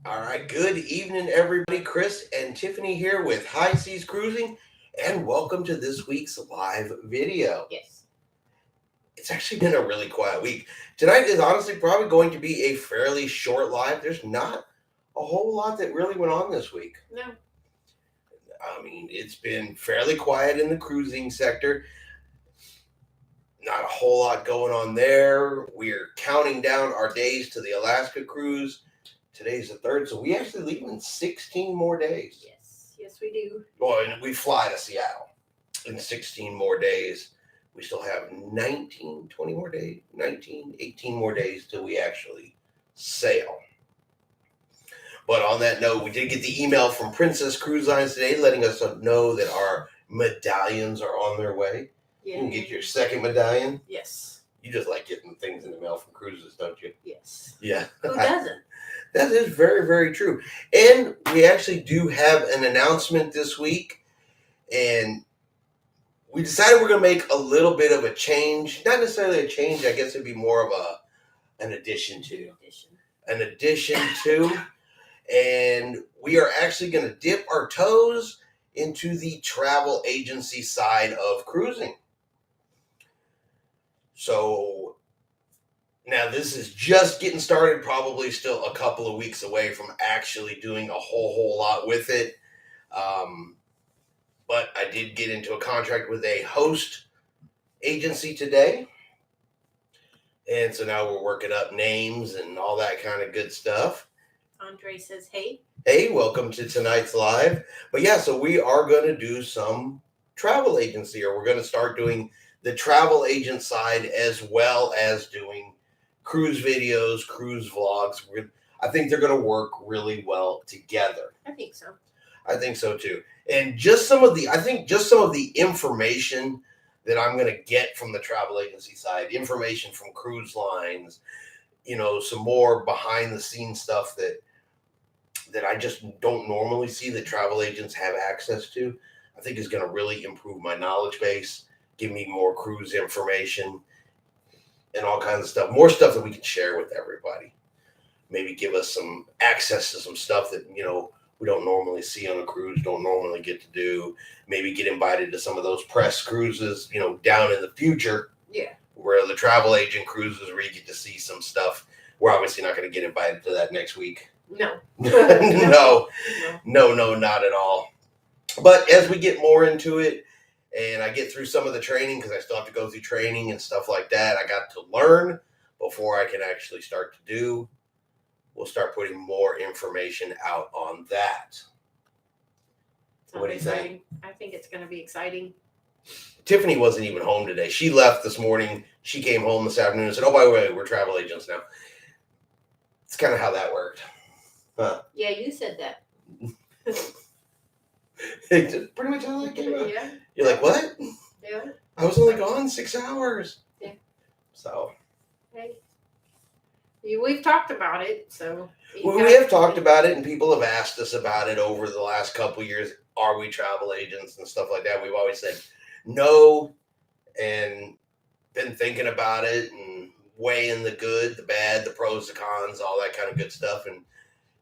All right, good evening, everybody. Chris and Tiffany here with High Seas Cruising, and welcome to this week's live video. Yes. It's actually been a really quiet week. Tonight is honestly probably going to be a fairly short live. There's not a whole lot that really went on this week. No. I mean, it's been fairly quiet in the cruising sector. Not a whole lot going on there. We're counting down our days to the Alaska cruise. Today's the 3rd, so we actually leave in 16 more days. Yes, we do. Well, and we fly to Seattle in 16 more days. We still have 19, 20 more days, 19, 18 more days till we actually sail. But on that note, we did get the email from Princess Cruise Lines today letting us know that our medallions are on their way. Yeah. You can get your second medallion. Yes. You just like getting things in the mail from cruises, don't you? Yes. Yeah. Who doesn't? That is very, very true. And we actually do have an announcement this week. And we decided we're going to make a little bit of a change. Not necessarily a change. I guess it'd be more of an addition to. An addition to. And we are actually going to dip our toes into the travel agency side of cruising. So now this is just getting started, probably still a couple of weeks away from actually doing a whole lot with it. But I did get into a contract with a host agency today. And so now we're working up names and all that kind of good stuff. Andre says, hey. Hey, welcome to tonight's live. But yeah, so we are going to do some travel agency, or we're going to start doing the travel agent side as well as doing cruise videos, cruise vlogs. I think they're going to work really well together. I think so. I think so too. And just some of the information that I'm going to get from the travel agency side, information from cruise lines, some more behind the scenes stuff that I just don't normally see that travel agents have access to, I think is going to really improve my knowledge base, give me more cruise information and all kinds of stuff, more stuff that we can share with everybody. Maybe give us some access to some stuff that, we don't normally see on a cruise, don't normally get to do. Maybe get invited to some of those press cruises, down in the future. Yeah. Where the travel agent cruises where you get to see some stuff. We're obviously not going to get invited to that next week. No. No, not at all. But as we get more into it and I get through some of the training, because I still have to go through training and stuff like that, I got to learn before I can actually start to do. We'll start putting more information out on that. What do you think? I think it's going to be exciting. Tiffany wasn't even home today. She left this morning. She came home this afternoon and said, oh, by the way, we're travel agents now. It's kind of how that worked. Huh? Yeah, you said that. It's pretty much how that came out. Yeah. You're like, what? Yeah. I was only gone 6 hours. Yeah. So. Hey. We've talked about it, so. We have talked about it, and people have asked us about it over the last couple of years. Are we travel agents and stuff like that? We've always said no, and been thinking about it and weighing the good, the bad, the pros, the cons, all that kind of good stuff, and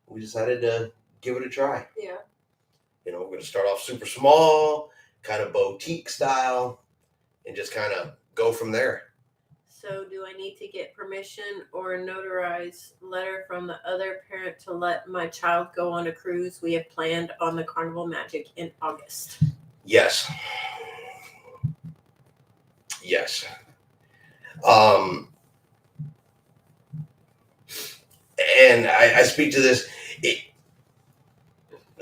we decided to give it a try. Yeah. We're going to start off super small, kind of boutique style, and just kind of go from there. So do I need to get permission or a notarized letter from the other parent to let my child go on a cruise we have planned on the Carnival Magic in August? Yes. And I speak to this.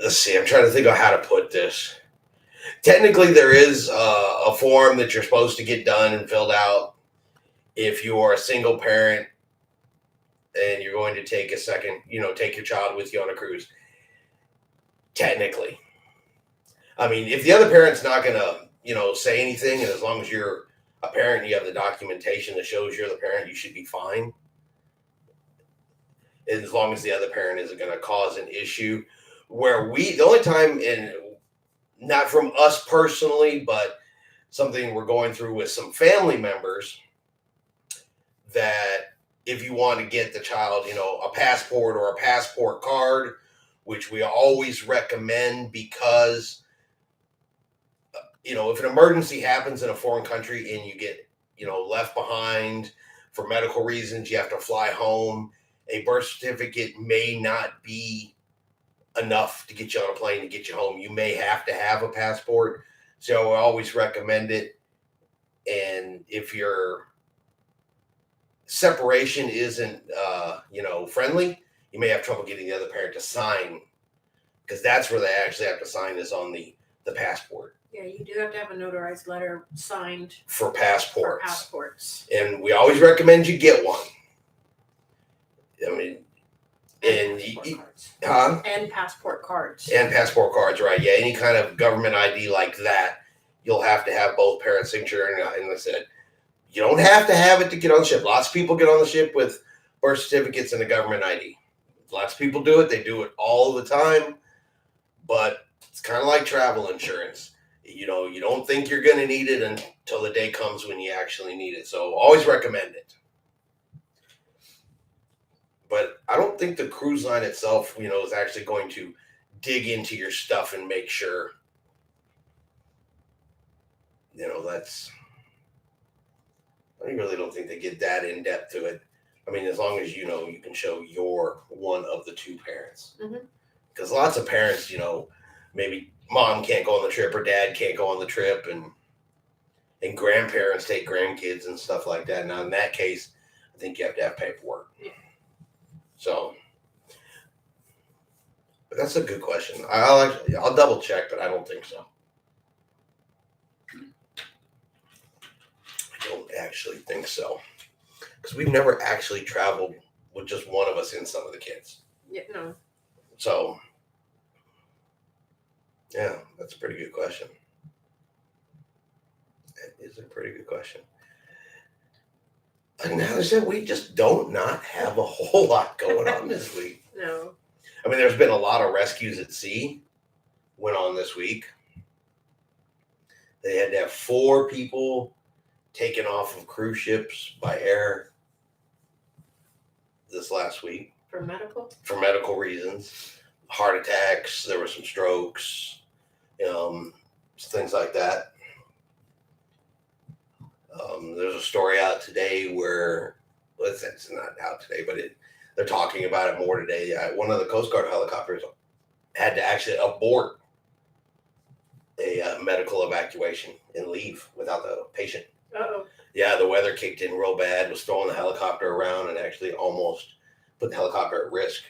Let's see. I'm trying to think of how to put this. Technically, there is a form that you're supposed to get done and filled out if you are a single parent and you're going to take take your child with you on a cruise. Technically. I mean, if the other parent's not going to, say anything, and as long as you're a parent and you have the documentation that shows you're the parent, you should be fine. As long as the other parent isn't going to cause an issue. The only time, and not from us personally, but something we're going through with some family members, that if you want to get the child, a passport or a passport card, which we always recommend because, if an emergency happens in a foreign country and you get, left behind for medical reasons, you have to fly home. A birth certificate may not be enough to get you on a plane to get you home. You may have to have a passport. So I always recommend it. And if your separation isn't, friendly, you may have trouble getting the other parent to sign, because that's where they actually have to sign is on the passport. Yeah, you do have to have a notarized letter signed For for passports. passports. And we always recommend you get one. I mean, And and passport cards. huh? And passport cards. And passport cards, right? Yeah, any kind of government ID like that, you'll have to have both parents' signature. And like I said, you don't have to have it to get on the ship. Lots of people get on the ship with birth certificates and a government ID. Lots of people do it. They do it all the time. But it's kind of like travel insurance. You don't think you're going to need it until the day comes when you actually need it. So always recommend it. But I don't think the cruise line itself, is actually going to dig into your stuff and make sure, that's. I really don't think they get that in depth to it. I mean, as long as you can show you're one of the two parents. Because lots of parents, maybe mom can't go on the trip or dad can't go on the trip, and grandparents take grandkids and stuff like that. Now, in that case, I think you have to have paperwork. Yeah. So, but that's a good question. I'll double check, but I don't think so. I don't actually think so, because we've never actually traveled with just one of us and some of the kids. Yeah, no. So, yeah, that's a pretty good question. That is a pretty good question. And now I said, we just don't not have a whole lot going on this week. No. I mean, there's been a lot of rescues at sea went on this week. They had to have 4 people taken off of cruise ships by air this last week For medical? for medical reasons. Heart attacks, there were some strokes, things like that. There's a story out today where, it's not out today, but they're talking about it more today. One of the Coast Guard helicopters had to actually abort a medical evacuation and leave without the patient. Uh-oh. Yeah, the weather kicked in real bad, was throwing the helicopter around, and actually almost put the helicopter at risk.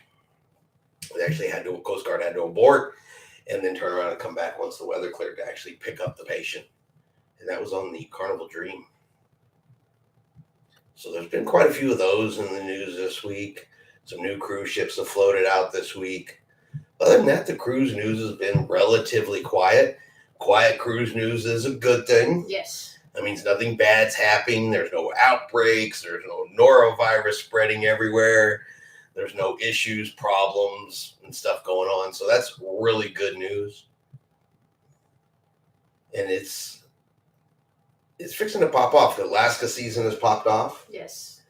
They actually Coast Guard had to abort and then turn around and come back once the weather cleared to actually pick up the patient. And that was on the Carnival Dream. So there's been quite a few of those in the news this week. Some new cruise ships have floated out this week. Other than that, the cruise news has been relatively quiet. Quiet cruise news is a good thing. Yes. That means nothing bad's happening. There's no outbreaks. There's no norovirus spreading everywhere. There's no issues, problems, and stuff going on. So that's really good news. And it's fixing to pop off. The Alaska season has popped off. Yes.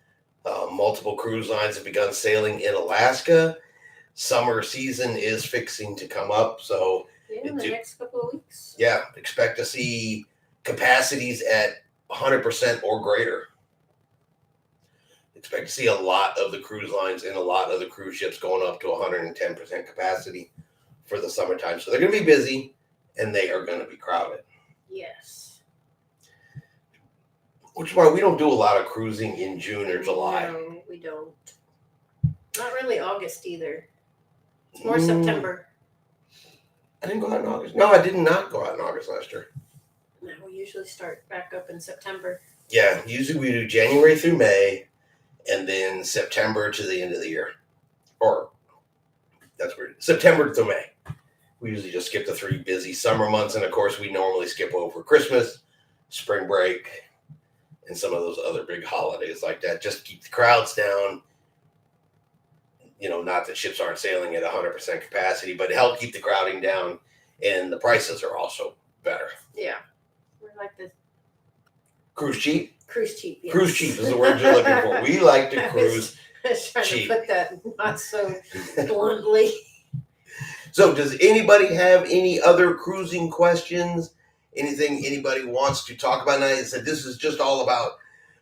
Multiple cruise lines have begun sailing in Alaska. Summer season is fixing to come up. So Yeah, in the next couple of weeks. yeah, expect to see capacities at 100% or greater. Expect to see a lot of the cruise lines and a lot of the cruise ships going up to 110% capacity for the summertime. So they're going to be busy and they are going to be crowded. Yes. Which is why we don't do a lot of cruising in June or July. No, we don't. Not really August either. It's more September. I didn't go out in August. No, I did not go out in August last year. No, we usually start back up in September. Yeah, usually we do January through May and then September to the end of the year. Or that's weird. September through May. We usually just skip the 3 busy summer months. And of course, we normally skip over Christmas, spring break, and some of those other big holidays like that. Just keep the crowds down. Not that ships aren't sailing at 100% capacity, but help keep the crowding down. And the prices are also better. Yeah. We're like the Cruise cheap. Cruise cheap. Yes. Cruise cheap is the word you're looking for. We like to I cruise. was trying cheap. to put that not so bluntly. So, does anybody have any other cruising questions? Anything anybody wants to talk about tonight? I said this is just all about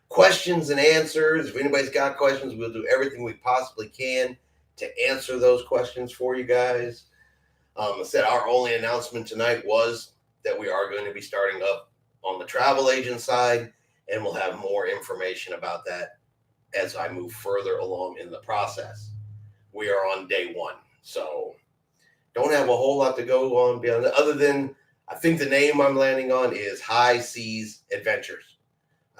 questions and answers. If anybody's got questions, we'll do everything we possibly can to answer those questions for you guys. I said our only announcement tonight was that we are going to be starting up on the travel agent side, and we'll have more information about that as I move further along in the process. We are on day one, so don't have a whole lot to go on beyond that, other than I think the name I'm landing on is High Seas Adventures.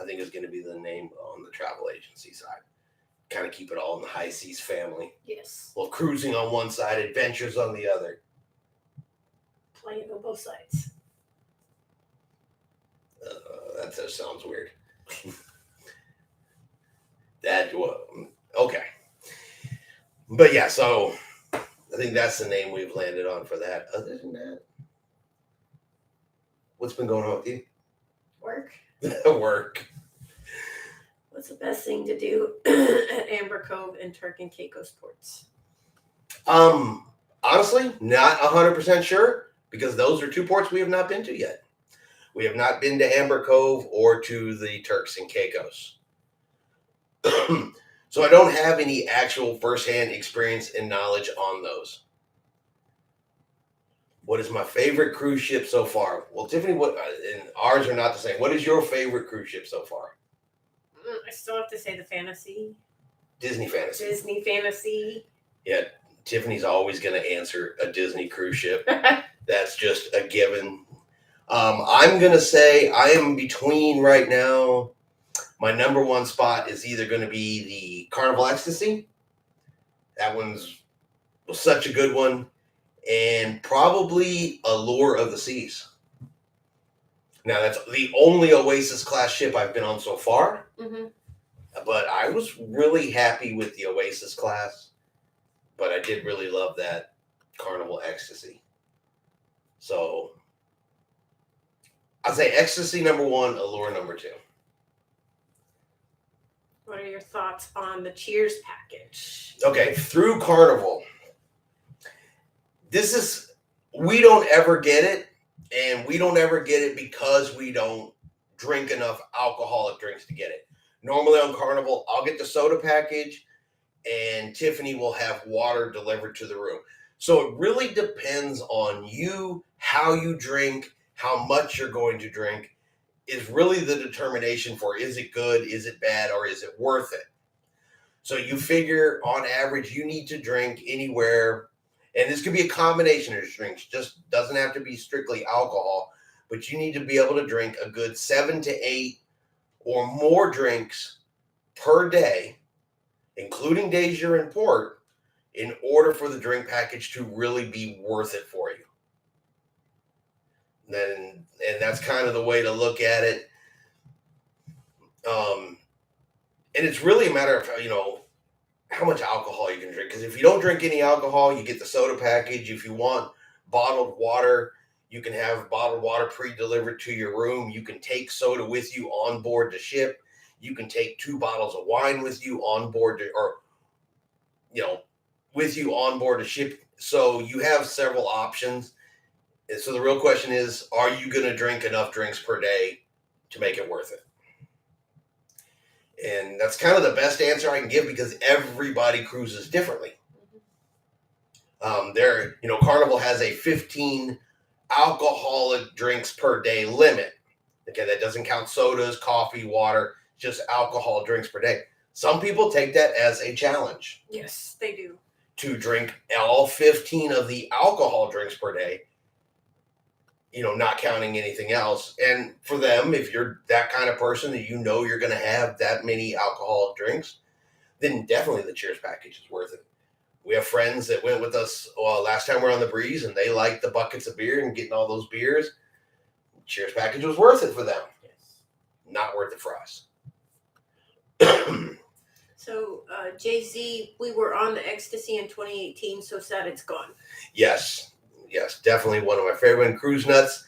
I think is going to be the name on the travel agency side. Kind of keep it all in the High Seas family. Yes. Well, cruising on one side, adventures on the other. Playing on both sides. That just sounds weird. Okay. But yeah, so I think that's the name we've landed on for that. Other than that, what's been going on with you? Work. Work. What's the best thing to do at Amber Cove and Turk and Caicos ports? Honestly, not 100% sure, because those are two ports we have not been to yet. We have not been to Amber Cove or to the Turks and Caicos. So I don't have any actual firsthand experience and knowledge on those. What is my favorite cruise ship so far? Well, Tiffany, and ours are not the same. What is your favorite cruise ship so far? I still have to say the Fantasy. Disney Fantasy. Disney Fantasy. Yeah, Tiffany's always going to answer a Disney cruise ship. That's just a given. I'm going to say I am between right now. My number one spot is either going to be the Carnival Ecstasy. That one's such a good one. And probably Allure of the Seas. Now, that's the only Oasis class ship I've been on so far. Mm-hmm. But I was really happy with the Oasis class. But I did really love that Carnival Ecstasy. So, I'd say Ecstasy number one, Allure number two. What are your thoughts on the Cheers package? Okay, through Carnival. We don't ever get it, and we don't ever get it because we don't drink enough alcoholic drinks to get it. Normally on Carnival, I'll get the soda package, and Tiffany will have water delivered to the room. So it really depends on you, how you drink, how much you're going to drink, is really the determination for is it good, is it bad, or is it worth it? So you figure on average you need to drink anywhere, and this could be a combination of drinks, just doesn't have to be strictly alcohol, but you need to be able to drink a good 7 to 8 or more drinks per day, including days you're in port, in order for the drink package to really be worth it for you. And that's kind of the way to look at it. And it's really a matter of, how much alcohol you can drink. Because if you don't drink any alcohol, you get the soda package. If you want bottled water, you can have bottled water pre-delivered to your room. You can take soda with you on board the ship. You can take 2 bottles of wine with you on board, with you on board the ship. So you have several options. And so the real question is, are you going to drink enough drinks per day to make it worth it? And that's kind of the best answer I can give because everybody cruises differently. Carnival has a 15 alcoholic drinks per day limit. Okay, that doesn't count sodas, coffee, water, just alcohol drinks per day. Some people take that as a challenge. Yes, they do. To drink all 15 of the alcohol drinks per day, not counting anything else. And for them, if you're that kind of person that you're going to have that many alcoholic drinks, then definitely the Cheers package is worth it. We have friends that went with us last time we were on the Breeze, and they liked the buckets of beer and getting all those beers. Cheers package was worth it for them. Yes. Not worth it for us. So, Jay-Z, we were on the Ecstasy in 2018, so sad it's gone. Yes, definitely one of my favorite. Cruise Nuts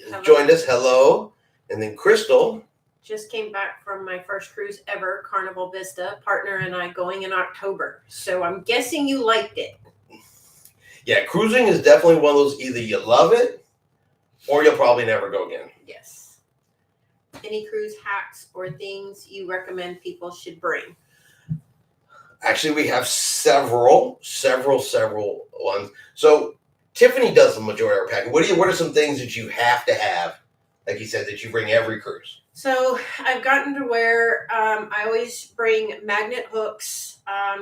Hello. joined us. Hello. And then Crystal, just came back from my first cruise ever, Carnival Vista. Partner and I going in October. So I'm guessing you liked it. Yeah, cruising is definitely one of those, either you love it or you'll probably never go again. Yes. Any cruise hacks or things you recommend people should bring? Actually, we have several ones. So Tiffany does the majority of our packing. What are some things that you have to have, like you said, that you bring every cruise? So I've gotten to where I always bring magnet hooks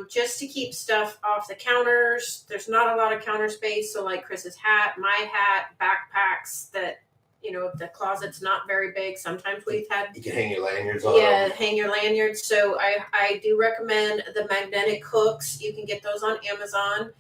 just to keep stuff off the counters. There's not a lot of counter space. So like Chris's hat, my hat, backpacks that, if the closet's not very big, sometimes we've had. You can hang your lanyards on. Yeah, hang your lanyards. So I do recommend the magnetic hooks. You can get those on Amazon.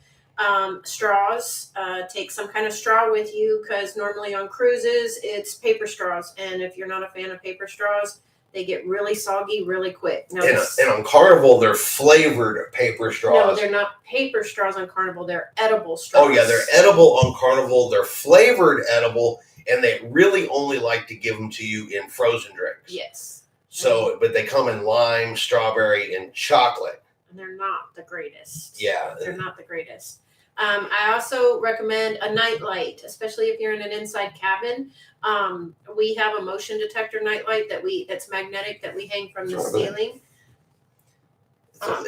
Straws, take some kind of straw with you, because normally on cruises it's paper straws, and if you're not a fan of paper straws, they get really soggy really quick. Now, and on Carnival, they're flavored paper straws. No, they're not paper straws on Carnival. They're edible straws. Oh yeah, they're edible on Carnival. They're flavored edible, and they really only like to give them to you in frozen drinks. Yes. So, but they come in lime, strawberry, and chocolate. And they're not the greatest. Yeah. They're not the greatest. I also recommend a night light, especially if you're in an inside cabin. We have a motion detector night light that's magnetic, that we hang from the ceiling.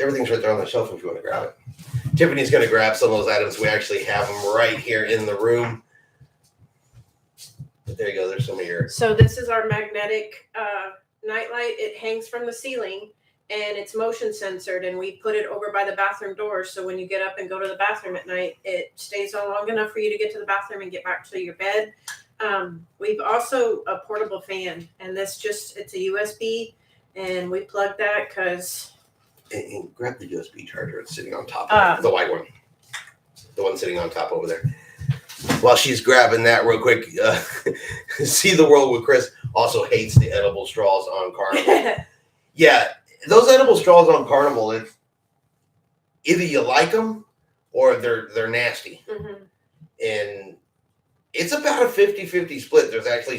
Everything's right there on the shelf if you want to grab it. Tiffany's going to grab some of those items. We actually have them right here in the room. But there you go. There's some of your. So this is our magnetic night light. It hangs from the ceiling, and it's motion censored, and we put it over by the bathroom door. So when you get up and go to the bathroom at night, it stays on long enough for you to get to the bathroom and get back to your bed. We've also a portable fan, and it's a USB, and we plug that because. And grab the USB charger. It's sitting on top of the white one. The one sitting on top over there. While she's grabbing that real quick, See the World with Chris also hates the edible straws on Carnival. Yeah. Those edible straws on Carnival, it's either you like them or they're nasty. Mm-hmm. And it's about a 50-50 split. There's actually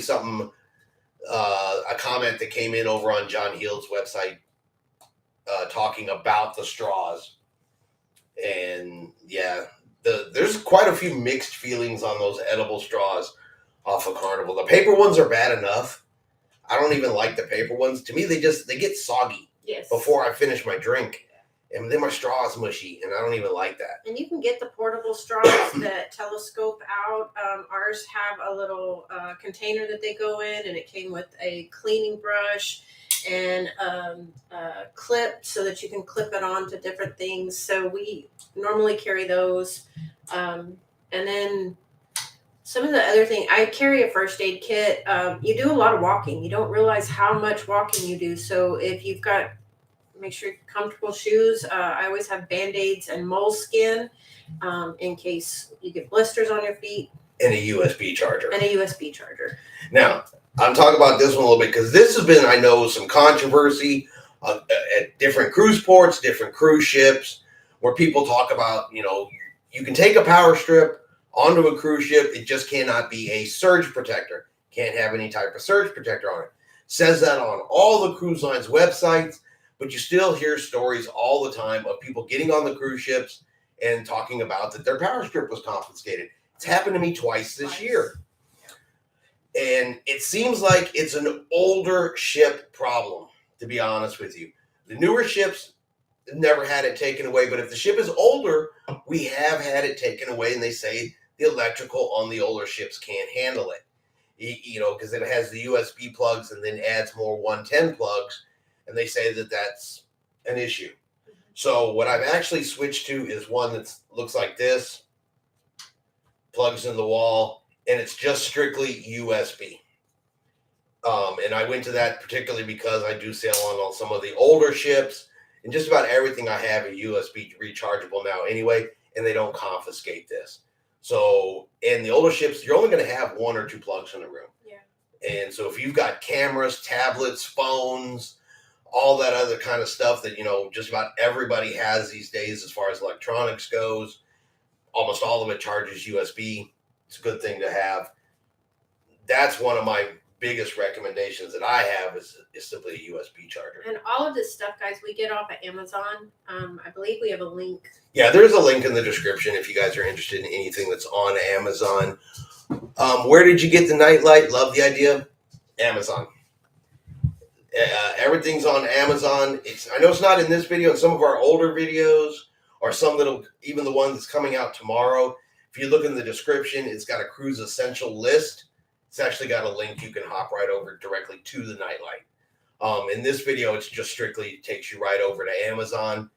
a comment that came in over on John Heald's website talking about the straws. And yeah, there's quite a few mixed feelings on those edible straws off of Carnival. The paper ones are bad enough. I don't even like the paper ones. To me, they get soggy. Yes. Before I finish my drink. And then my straw is mushy, and I don't even like that. And you can get the portable straws that telescope out. Ours have a little container that they go in, and it came with a cleaning brush and a clip so that you can clip it on to different things. So we normally carry those. And then some of the other things, I carry a first aid kit. You do a lot of walking. You don't realize how much walking you do. So if you've got, make sure you're comfortable shoes. I always have Band-Aids and moleskin in case you get blisters on your feet. And a USB charger. Now, I'm talking about this one a little bit because this has been, I know, some controversy at different cruise ports, different cruise ships, where people talk about, you can take a power strip onto a cruise ship. It just cannot be a surge protector. Can't have any type of surge protector on it. Says that on all the cruise lines' websites, but you still hear stories all the time of people getting on the cruise ships and talking about that their power strip was confiscated. It's happened to me twice this year. And it seems like it's an older ship problem, to be honest with you. The newer ships never had it taken away, but if the ship is older, we have had it taken away, and they say the electrical on the older ships can't handle it. Because it has the USB plugs and then adds more 110 plugs, and they say that that's an issue. So what I've actually switched to is one that looks like this, plugs in the wall, and it's just strictly USB. And I went to that particularly because I do sail on some of the older ships, and just about everything I have is USB rechargeable now anyway, and they don't confiscate this. So in the older ships, you're only going to have one or two plugs in the room. Yeah. And so if you've got cameras, tablets, phones, all that other kind of stuff that, just about everybody has these days as far as electronics goes, almost all of it charges USB. It's a good thing to have. That's one of my biggest recommendations that I have is simply a USB charger. And all of this stuff, guys, we get off of Amazon. I believe we have a link. Yeah, there's a link in the description if you guys are interested in anything that's on Amazon. Where did you get the nightlight? Love the idea. Amazon. Everything's on Amazon. I know it's not in this video. In some of our older videos, or some that'll, even the one that's coming out tomorrow, if you look in the description, it's got a Cruise Essential list. It's actually got a link you can hop right over directly to the nightlight. In this video, it's just strictly takes you right over to Amazon,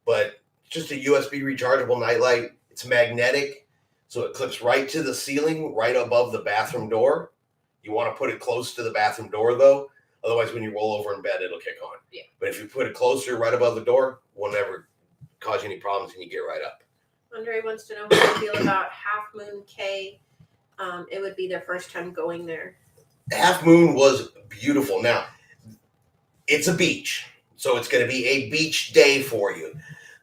but it's just a USB rechargeable nightlight. It's magnetic, so it clips right to the ceiling, right above the bathroom door. You want to put it close to the bathroom door, though. Otherwise, when you roll over in bed, it'll kick on. Yeah. But if you put it closer, right above the door, won't ever cause you any problems, and you get right up. Andre wants to know how you feel about Half Moon Cay. It would be their first time going there. Half Moon was beautiful. Now, it's a beach, so it's going to be a beach day for you.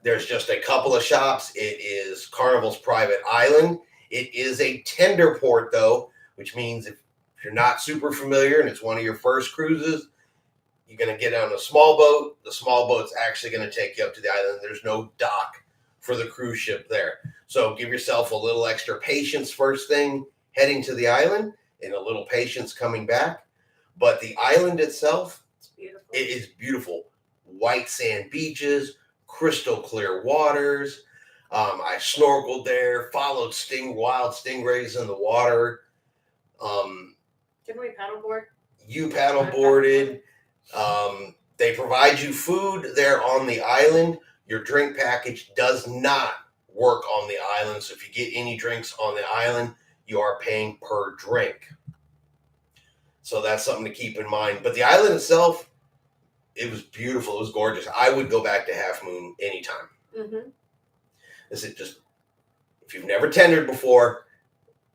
There's just a couple of shops. It is Carnival's private island. It is a tender port, though, which means if you're not super familiar and it's one of your first cruises, you're going to get on a small boat. The small boat's actually going to take you up to the island. There's no dock for the cruise ship there. So give yourself a little extra patience first thing heading to the island and a little patience coming back. But the island itself, It's beautiful. it is beautiful. White sand beaches, crystal clear waters. I snorkeled there, followed wild stingrays in the water. Didn't we paddleboard? You paddle boarded. They provide you food there on the island. Your drink package does not work on the island. So if you get any drinks on the island, you are paying per drink. So that's something to keep in mind. But the island itself, it was beautiful. It was gorgeous. I would go back to Half Moon anytime. Mm-hmm. This is just, if you've never tendered before,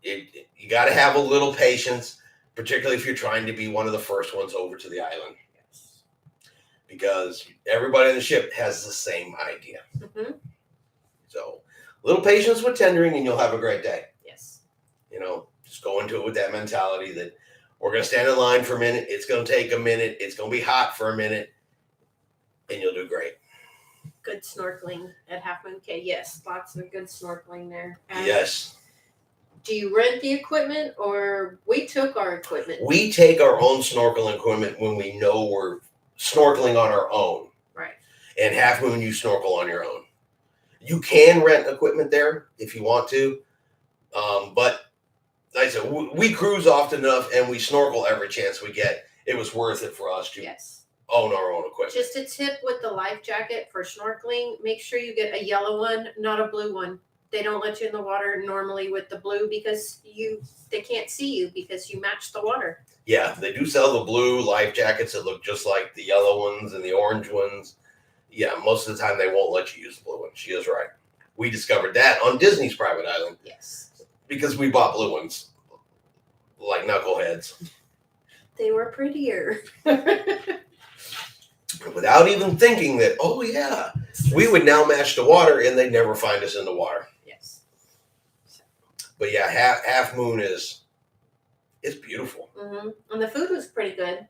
you got to have a little patience, particularly if you're trying to be one of the first ones over to the island. Yes. Because everybody on the ship has the same idea. Mm-hmm. So, a little patience with tendering and you'll have a great day. Yes. Just go into it with that mentality that we're going to stand in line for a minute. It's going to take a minute. It's going to be hot for a minute. And you'll do great. Good snorkeling at Half Moon Cay. Yes, lots of good snorkeling there. And Yes. do you rent the equipment, or we took our equipment? We take our own snorkeling equipment when we know we're snorkeling on our own. Right. And Half Moon, you snorkel on your own. You can rent equipment there if you want to. But like I said, we cruise often enough and we snorkel every chance we get. It was worth it for us to Yes. own our own equipment. Just a tip with the life jacket for snorkeling, make sure you get a yellow one, not a blue one. They don't let you in the water normally with the blue because they can't see you because you match the water. Yeah, they do sell the blue life jackets that look just like the yellow ones and the orange ones. Yeah, most of the time they won't let you use the blue one. She is right. We discovered that on Disney's private island Yes. because we bought blue ones like knuckleheads They were prettier. without even thinking that, oh yeah, we would now match the water and they'd never find us in the water. Yes. But yeah, Half Moon it's beautiful. Mm-hmm. And the food was pretty good.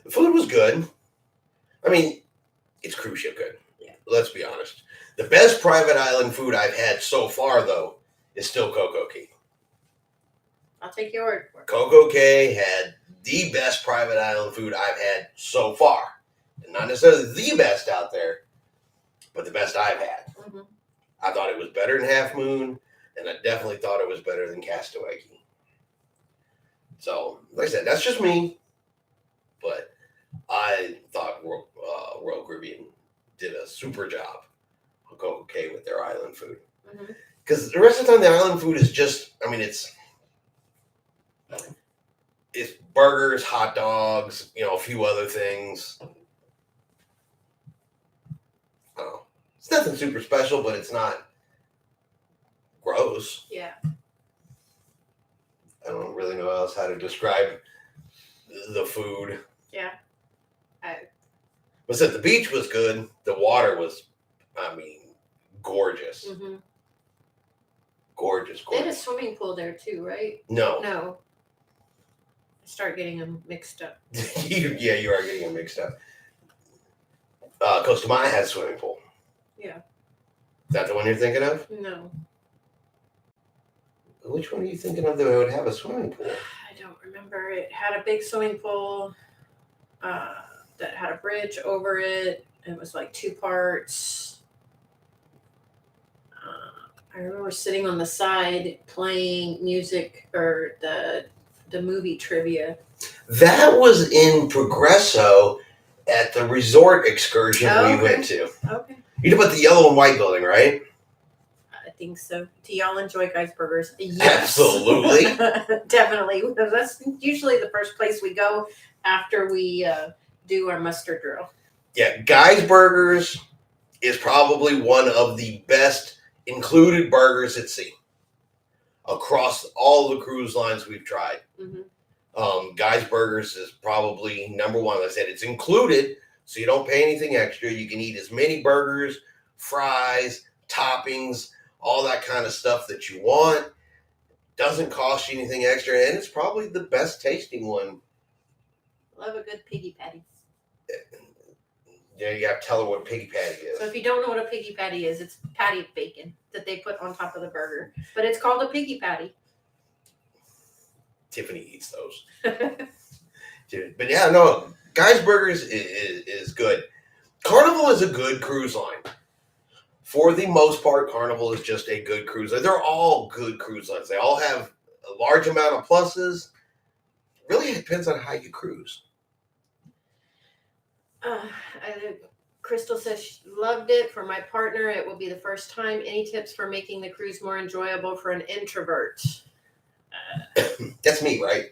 The food was good. I mean, it's cruise ship good. Yeah. Let's be honest. The best private island food I've had so far, though, is still Coco Cay. I'll take your word for it. Coco Cay had the best private island food I've had so far. And not necessarily the best out there, but the best I've had. Mm-hmm. I thought it was better than Half Moon, and I definitely thought it was better than Castaway Cay. So, like I said, that's just me. But I thought Royal Caribbean did a super job on Coco Cay with their island food. Mm-hmm. Because the rest of the time, the island food is just, I mean, it's burgers, hot dogs, a few other things. Oh, it's nothing super special, but it's not gross. Yeah. I don't really know else how to describe the food. Yeah. But said the beach was good. The water was, gorgeous. Mm-hmm. Gorgeous. They had a swimming pool there too, right? No. No. start getting them mixed up. Yeah, you are getting them mixed up. Costa Maya has a swimming pool. Yeah. Is that the one you're thinking of? No, Which one are you thinking of that would have a swimming pool? I don't remember. It had a big swimming pool that had a bridge over it. It was like 2 parts. I remember sitting on the side playing music or the movie trivia. That was in Progresso at the resort excursion Oh, we went to. Okay. You know about the yellow and white building, right? I think so. Do y'all enjoy Guys Burgers? Yes. Absolutely. Definitely. That's usually the first place we go after we do our muster drill. Yeah, Guy's Burgers is probably one of the best included burgers at sea across all the cruise lines we've tried. Mm-hmm. Guy's Burgers is probably number one. Like I said, it's included, so you don't pay anything extra. You can eat as many burgers, fries, toppings, all that kind of stuff that you want. Doesn't cost you anything extra, and it's probably the best tasting one. Love a good piggy patty. Yeah, you got to tell her what a piggy patty is. So if you don't know what a piggy patty is, it's patty of bacon that they put on top of the burger. But it's called a piggy patty. Tiffany eats those. But yeah, no, Guy's Burgers is good. Carnival is a good cruise line. For the most part, Carnival is just a good cruise line. They're all good cruise lines. They all have a large amount of pluses. Really, it depends on how you cruise. Crystal says she loved it. For my partner, it will be the first time. Any tips for making the cruise more enjoyable for an introvert? That's me, right?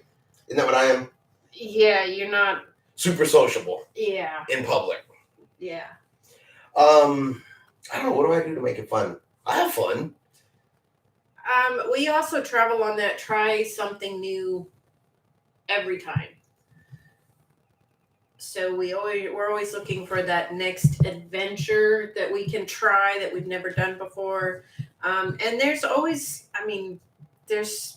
Isn't that what I am? Yeah, you're not. Super sociable. Yeah. In public. Yeah. I don't know. What do I do to make it fun? I have fun. We also travel on that try something new every time. So we're always looking for that next adventure that we can try that we've never done before. And there's always, there's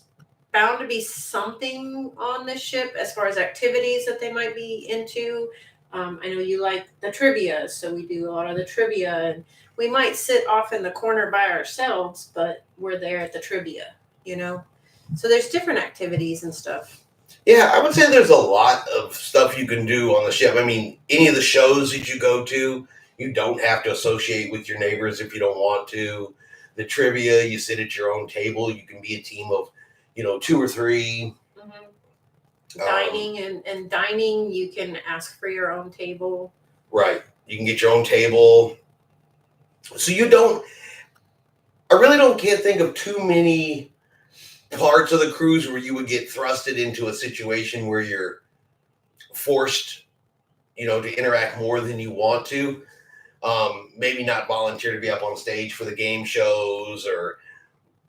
bound to be something on the ship as far as activities that they might be into. I know you like the trivia, so we do a lot of the trivia, and we might sit off in the corner by ourselves, but we're there at the trivia, So there's different activities and stuff. Yeah, I would say there's a lot of stuff you can do on the ship. Any of the shows that you go to, you don't have to associate with your neighbors if you don't want to. The trivia, you sit at your own table. You can be a team of, 2 or 3. Mm-hmm. Dining and dining, you can ask for your own table. Right. You can get your own table. So I really can't think of too many parts of the cruise where you would get thrusted into a situation where you're forced, to interact more than you want to. Maybe not volunteer to be up on stage for the game shows or,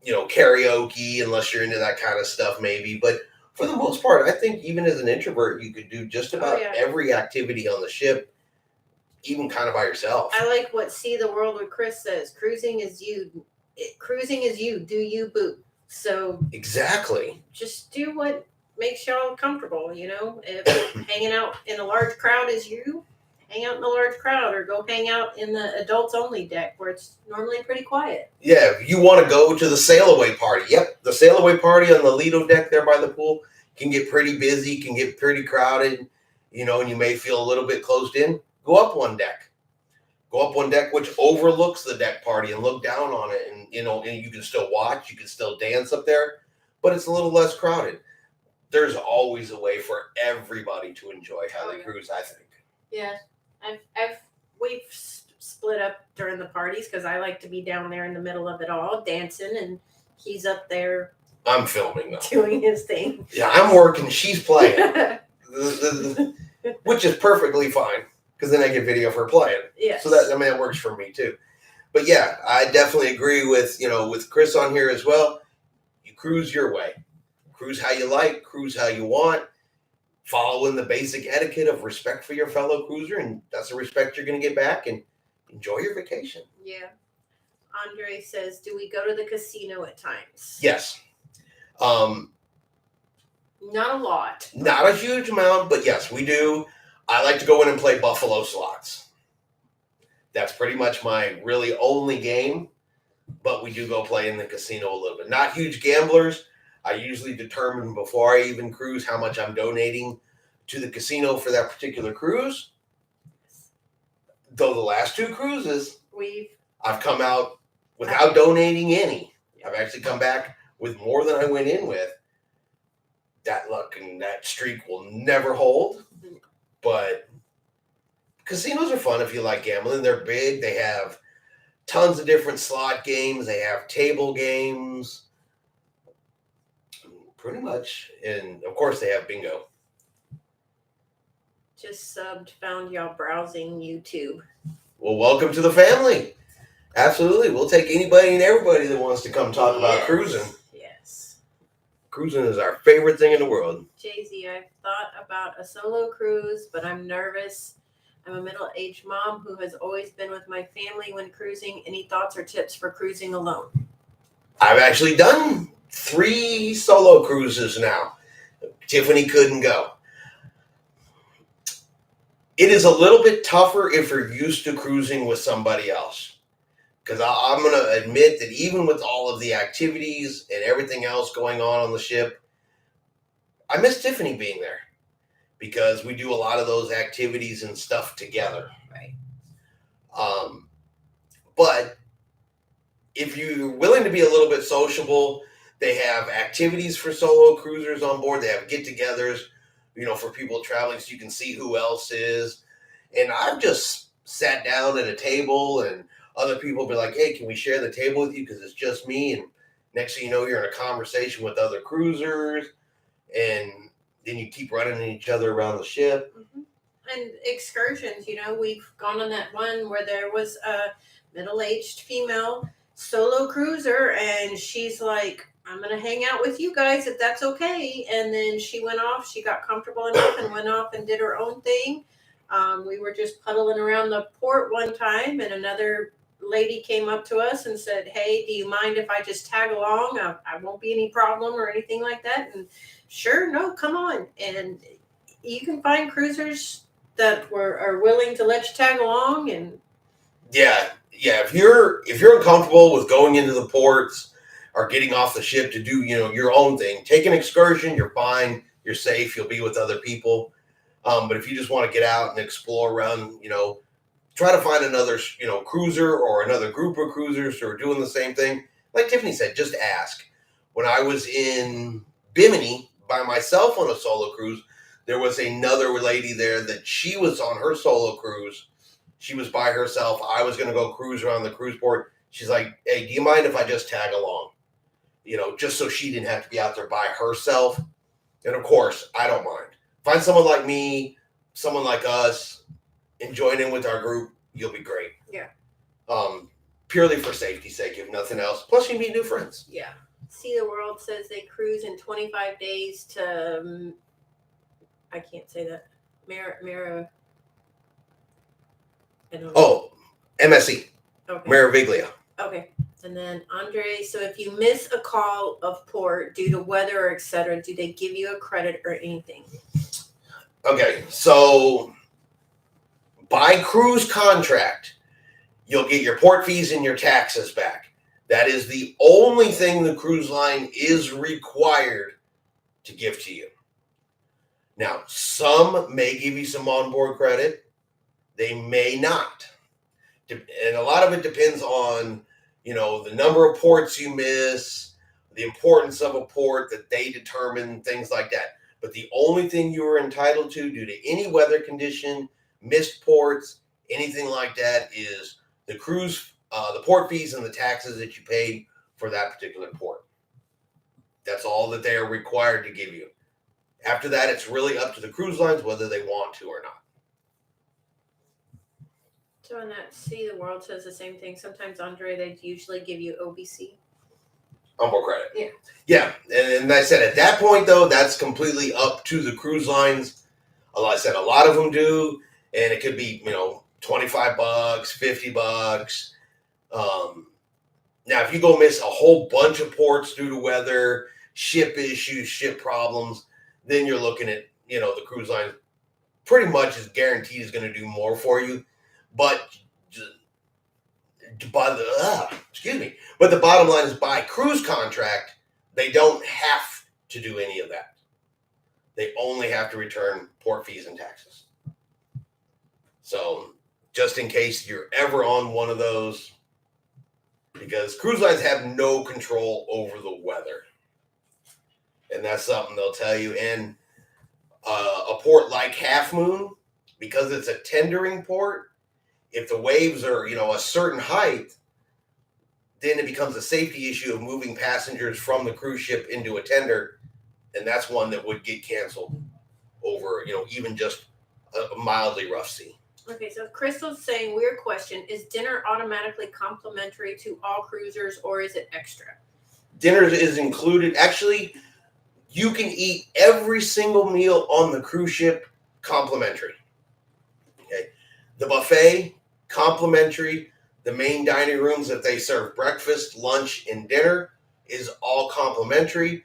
karaoke, unless you're into that kind of stuff, maybe. But for the most part, I think even as an introvert, you could do just about every activity on the ship, even kind of by yourself. I like what See the World with Chris says. Cruising is you. Do you, boo. So exactly. Just do what makes y'all comfortable, If hanging out in a large crowd is you, hang out in a large crowd or go hang out in the adults only deck where it's normally pretty quiet. Yeah, if you want to go to the sail away party. Yep, the sail away party on the Lido deck there by the pool can get pretty busy, can get pretty crowded, and you may feel a little bit closed in. Go up one deck. Go up one deck which overlooks the deck party and look down on it, and and you can still watch, you can still dance up there, but it's a little less crowded. There's always a way for everybody to enjoy how they cruise, I think. Yeah, we've split up during the parties because I like to be down there in the middle of it all, dancing, and he's up there. I'm filming though, doing his thing. Yeah, I'm working. She's playing, which is perfectly fine. Because then I get video of her playing. Yeah. So that works for me too. But yeah, I definitely agree with Chris on here as well. You cruise your way. Cruise how you like, cruise how you want. Following the basic etiquette of respect for your fellow cruiser, and that's the respect you're going to get back, and enjoy your vacation. Yeah. Andre says, do we go to the casino at times? Yes. Not a lot. Not a huge amount, but yes, we do. I like to go in and play Buffalo slots. That's pretty much my really only game, but we do go play in the casino a little bit. Not huge gamblers. I usually determine before I even cruise how much I'm donating to the casino for that particular cruise. Though the last 2 cruises, I've come out without donating any. I've actually come back with more than I went in with. That luck and that streak will never hold. But casinos are fun if you like gambling. They're big. They have tons of different slot games. They have table games. Pretty much. And of course they have bingo. Just found y'all browsing YouTube. Well, welcome to the family. Absolutely. We'll take anybody and everybody that wants to come talk about cruising. Yes. Cruising is our favorite thing in the world. Jay-Z, I've thought about a solo cruise, but I'm nervous. I'm a middle-aged mom who has always been with my family when cruising. Any thoughts or tips for cruising alone? I've actually done 3 solo cruises now. Tiffany couldn't go. It is a little bit tougher if you're used to cruising with somebody else. Because I'm going to admit that even with all of the activities and everything else going on the ship, I miss Tiffany being there. Because we do a lot of those activities and stuff together. Right. But if you're willing to be a little bit sociable, they have activities for solo cruisers on board. They have get-togethers, for people traveling so you can see who else is. And I've just sat down at a table and other people be like, hey, can we share the table with you because it's just me? And next thing you know, you're in a conversation with other cruisers and then you keep running into each other around the ship. Mm-hmm. And excursions, we've gone on that one where there was a middle-aged female solo cruiser and she's like, I'm going to hang out with you guys if that's okay. And then she went off. She got comfortable enough and went off and did her own thing. We were just puddling around the port one time and another lady came up to us and said, hey, do you mind if I just tag along? I won't be any problem or anything like that. And sure, no, come on. And you can find cruisers that are willing to let you tag along. And yeah. If you're uncomfortable with going into the ports or getting off the ship to do, your own thing, take an excursion. You're fine. You're safe. You'll be with other people. But if you just want to get out and explore around, try to find another, cruiser or another group of cruisers who are doing the same thing. Like Tiffany said, just ask. When I was in Bimini by myself on a solo cruise, there was another lady there that she was on her solo cruise. She was by herself. I was going to go cruise around the cruise port. She's like, hey, do you mind if I just tag along? Just so she didn't have to be out there by herself. And of course, I don't mind. Find someone like me, someone like us, and join in with our group. You'll be great. Yeah. Purely for safety's sake, if nothing else. Plus, you meet new friends. Yeah. See the World says they cruise in 25 days to, I can't say that, MSC. Okay. Meraviglia. Okay. And then Andre, so if you miss a call of port due to weather or etc., do they give you a credit or anything? Okay, so by cruise contract, you'll get your port fees and your taxes back. That is the only thing the cruise line is required to give to you. Now, some may give you some onboard credit. They may not. And a lot of it depends on, the number of ports you miss, the importance of a port that they determine, things like that. But the only thing you are entitled to due to any weather condition, missed ports, anything like that is the cruise, the port fees and the taxes that you paid for that particular port. That's all that they are required to give you. After that, it's really up to the cruise lines whether they want to or not. So in that See the World says the same thing. Sometimes, Andre, they usually give you OBC. Onboard credit. Yeah. Yeah. And I said at that point, though, that's completely up to the cruise lines. Like I said, a lot of them do. And it could be, $25, $50. Now, if you go miss a whole bunch of ports due to weather, ship issues, ship problems, then you're looking at, the cruise line pretty much is guaranteed is going to do more for you. But but the bottom line is, by cruise contract, they don't have to do any of that. They only have to return port fees and taxes. So just in case you're ever on one of those, because cruise lines have no control over the weather. And that's something they'll tell you. And a port like Half Moon, because it's a tendering port, if the waves are, a certain height, then it becomes a safety issue of moving passengers from the cruise ship into a tender. And that's one that would get canceled over, even just a mildly rough sea. Okay, so Crystal's saying, weird question, is dinner automatically complimentary to all cruisers, or is it extra? Dinner is included. Actually, you can eat every single meal on the cruise ship complimentary. Okay, the buffet complimentary. The main dining rooms that they serve breakfast, lunch, and dinner is all complimentary.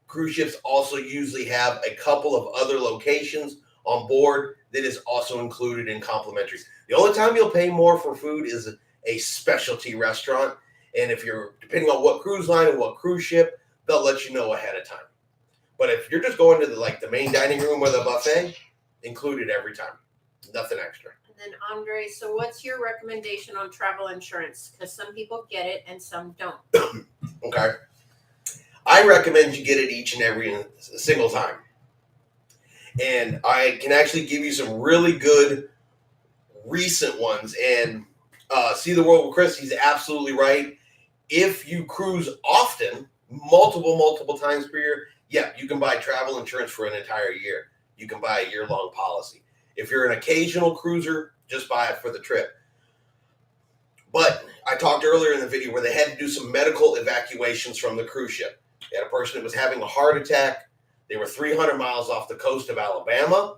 Cruise ships also usually have a couple of other locations on board that is also included in complimentaries. The only time you'll pay more for food is a specialty restaurant. And if you're, depending on what cruise line and what cruise ship, they'll let you know ahead of time. But if you're just going to the main dining room or the buffet, included every time. Nothing extra. And then Andre, so what's your recommendation on travel insurance? Because some people get it and some don't. Okay. I recommend you get it each and every single time. And I can actually give you some really good recent ones. And See the World with Chris, he's absolutely right. If you cruise often, multiple times per year, yeah, you can buy travel insurance for an entire year. You can buy a year-long policy. If you're an occasional cruiser, just buy it for the trip. But I talked earlier in the video where they had to do some medical evacuations from the cruise ship. They had a person that was having a heart attack. They were 300 miles off the coast of Alabama.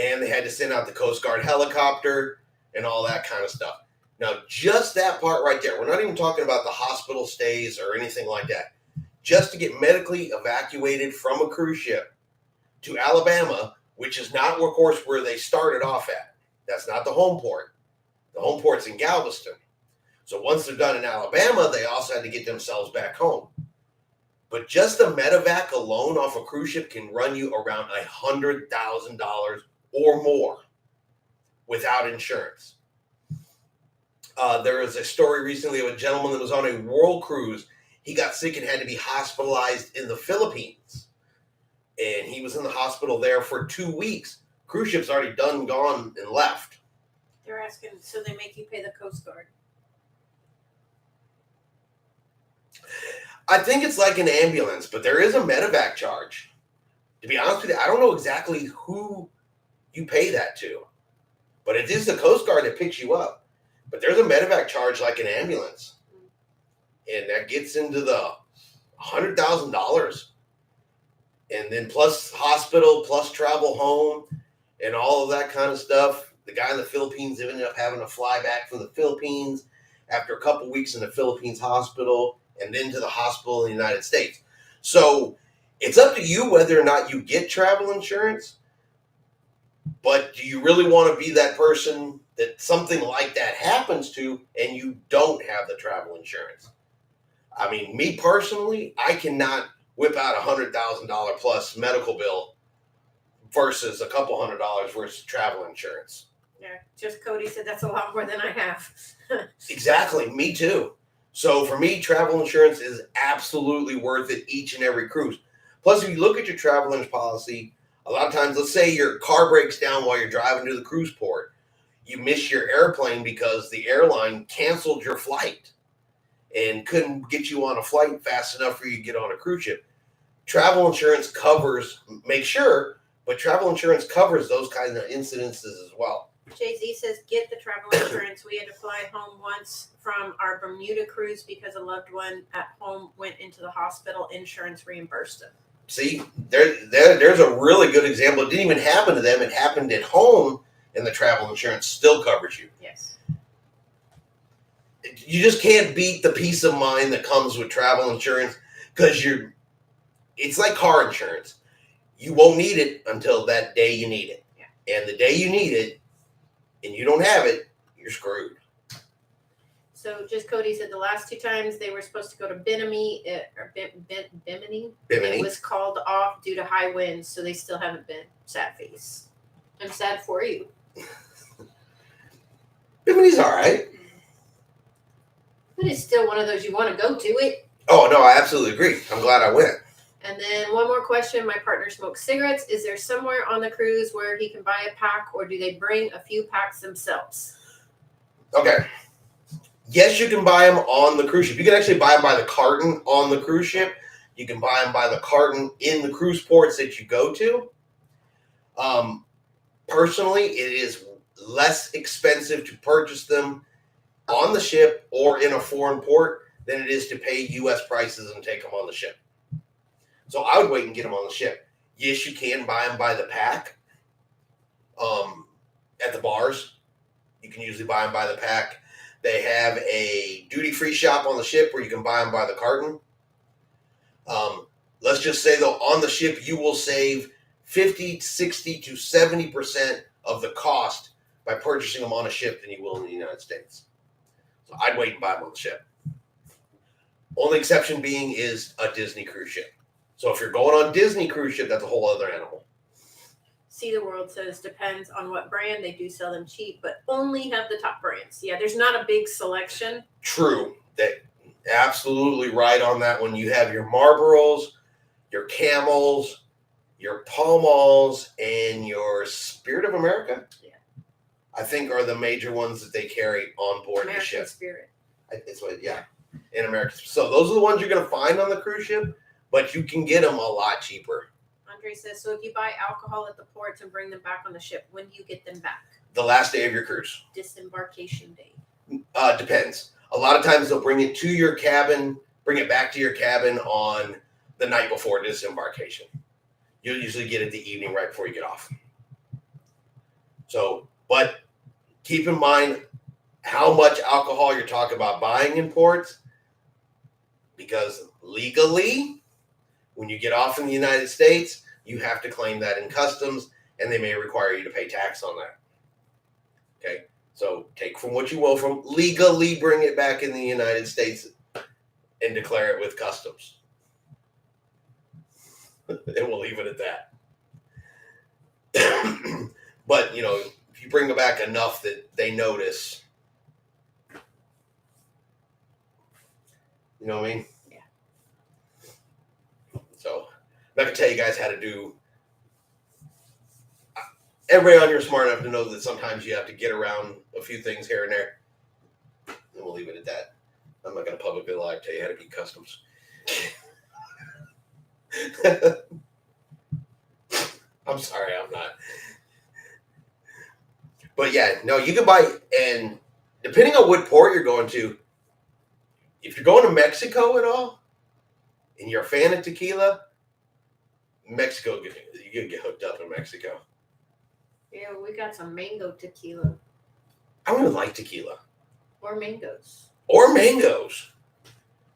And they had to send out the Coast Guard helicopter and all that kind of stuff. Now, just that part right there, we're not even talking about the hospital stays or anything like that. Just to get medically evacuated from a cruise ship to Alabama, which is not, of course, where they started off at. That's not the home port. The home port's in Galveston. So once they're done in Alabama, they also had to get themselves back home. But just the medevac alone off a cruise ship can run you around $100,000 or more without insurance. There was a story recently of a gentleman that was on a world cruise. He got sick and had to be hospitalized in the Philippines. And he was in the hospital there for 2 weeks. Cruise ship's already done, gone, and left. They're asking, so they make you pay the Coast Guard? I think it's like an ambulance, but there is a medevac charge. To be honest with you, I don't know exactly who you pay that to. But it is the Coast Guard that picks you up. But there's a medevac charge like an ambulance. And that gets into the $100,000. And then plus hospital, plus travel home, and all of that kind of stuff. The guy in the Philippines ended up having to fly back from the Philippines after a couple weeks in the Philippines hospital and then to the hospital in the United States. So it's up to you whether or not you get travel insurance. But do you really want to be that person that something like that happens to and you don't have the travel insurance? I mean, me personally, I cannot whip out $100,000 plus medical bill versus a couple $100 versus travel insurance. Yeah, just Cody said that's a lot more than I have. Exactly, me too. So for me, travel insurance is absolutely worth it each and every cruise. Plus, if you look at your travel insurance policy, a lot of times, let's say your car breaks down while you're driving to the cruise port. You miss your airplane because the airline canceled your flight and couldn't get you on a flight fast enough for you to get on a cruise ship. Travel insurance covers, make sure, but travel insurance covers those kinds of incidences as well. Jay-Z says, get the travel insurance. We had to fly home once from our Bermuda cruise because a loved one at home went into the hospital. Insurance reimbursed them. See, there's a really good example. It didn't even happen to them. It happened at home, and the travel insurance still covers you. Yes. You just can't beat the peace of mind that comes with travel insurance because it's like car insurance. You won't need it until that day you need it. Yeah. And the day you need it and you don't have it, you're screwed. So just Cody said the last 2 times they were supposed to go to Bimini, Bimini. Bimini. It was called off due to high winds, so they still haven't been. Sad face. I'm sad for you. Bimini's all right. But it's still one of those you want to go to it. Oh, no, I absolutely agree. I'm glad I went. And then one more question. My partner smokes cigarettes. Is there somewhere on the cruise where he can buy a pack, or do they bring a few packs themselves? Okay. Yes, you can buy them on the cruise ship. You can actually buy them by the carton on the cruise ship. You can buy them by the carton in the cruise ports that you go to. Personally, it is less expensive to purchase them on the ship or in a foreign port than it is to pay U.S. prices and take them on the ship. So I would wait and get them on the ship. Yes, you can buy them by the pack at the bars. You can usually buy them by the pack. They have a duty-free shop on the ship where you can buy them by the carton. Let's just say, though, on the ship, you will save 50, 60 to 70% of the cost by purchasing them on a ship than you will in the United States. So I'd wait and buy them on the ship. Only exception being is a Disney cruise ship. So if you're going on Disney cruise ship, that's a whole other animal. See the World says depends on what brand. They do sell them cheap, but only have the top brands. Yeah, there's not a big selection. True. That absolutely right on that one. You have your Marlboros, your Camels, your Pall Malls, and your Spirit of America. Yeah. I think are the major ones that they carry on board American the ship. Spirit. It's what, yeah, in America. So those are the ones you're going to find on the cruise ship, but you can get them a lot cheaper. Andre says, so if you buy alcohol at the ports and bring them back on the ship, when do you get them back? The last day of your cruise. Disembarkation day. Depends. A lot of times they'll bring it to your cabin, bring it back to your cabin on the night before disembarkation. You'll usually get it the evening right before you get off. So, but keep in mind how much alcohol you're talking about buying in ports, because legally, when you get off in the United States, you have to claim that in customs, and they may require you to pay tax on that. Okay, so take from what you will from legally, bring it back in the United States, and declare it with customs. And we'll leave it at that. But, you know, if you bring it back enough that they notice, you know what I mean? Yeah. So, I'm not going to tell you guys how to do. Everybody on here is smart enough to know that sometimes you have to get around a few things here and there. And we'll leave it at that. I'm not going to publicly lie tell you how to beat customs. I'm sorry, I'm not. But yeah, no, you can buy, and depending on what port you're going to, if you're going to Mexico at all, and you're a fan of tequila, Mexico, you're going to get hooked up in Mexico. Yeah, we got some mango tequila. I don't even like tequila. Or mangoes. Or mangoes.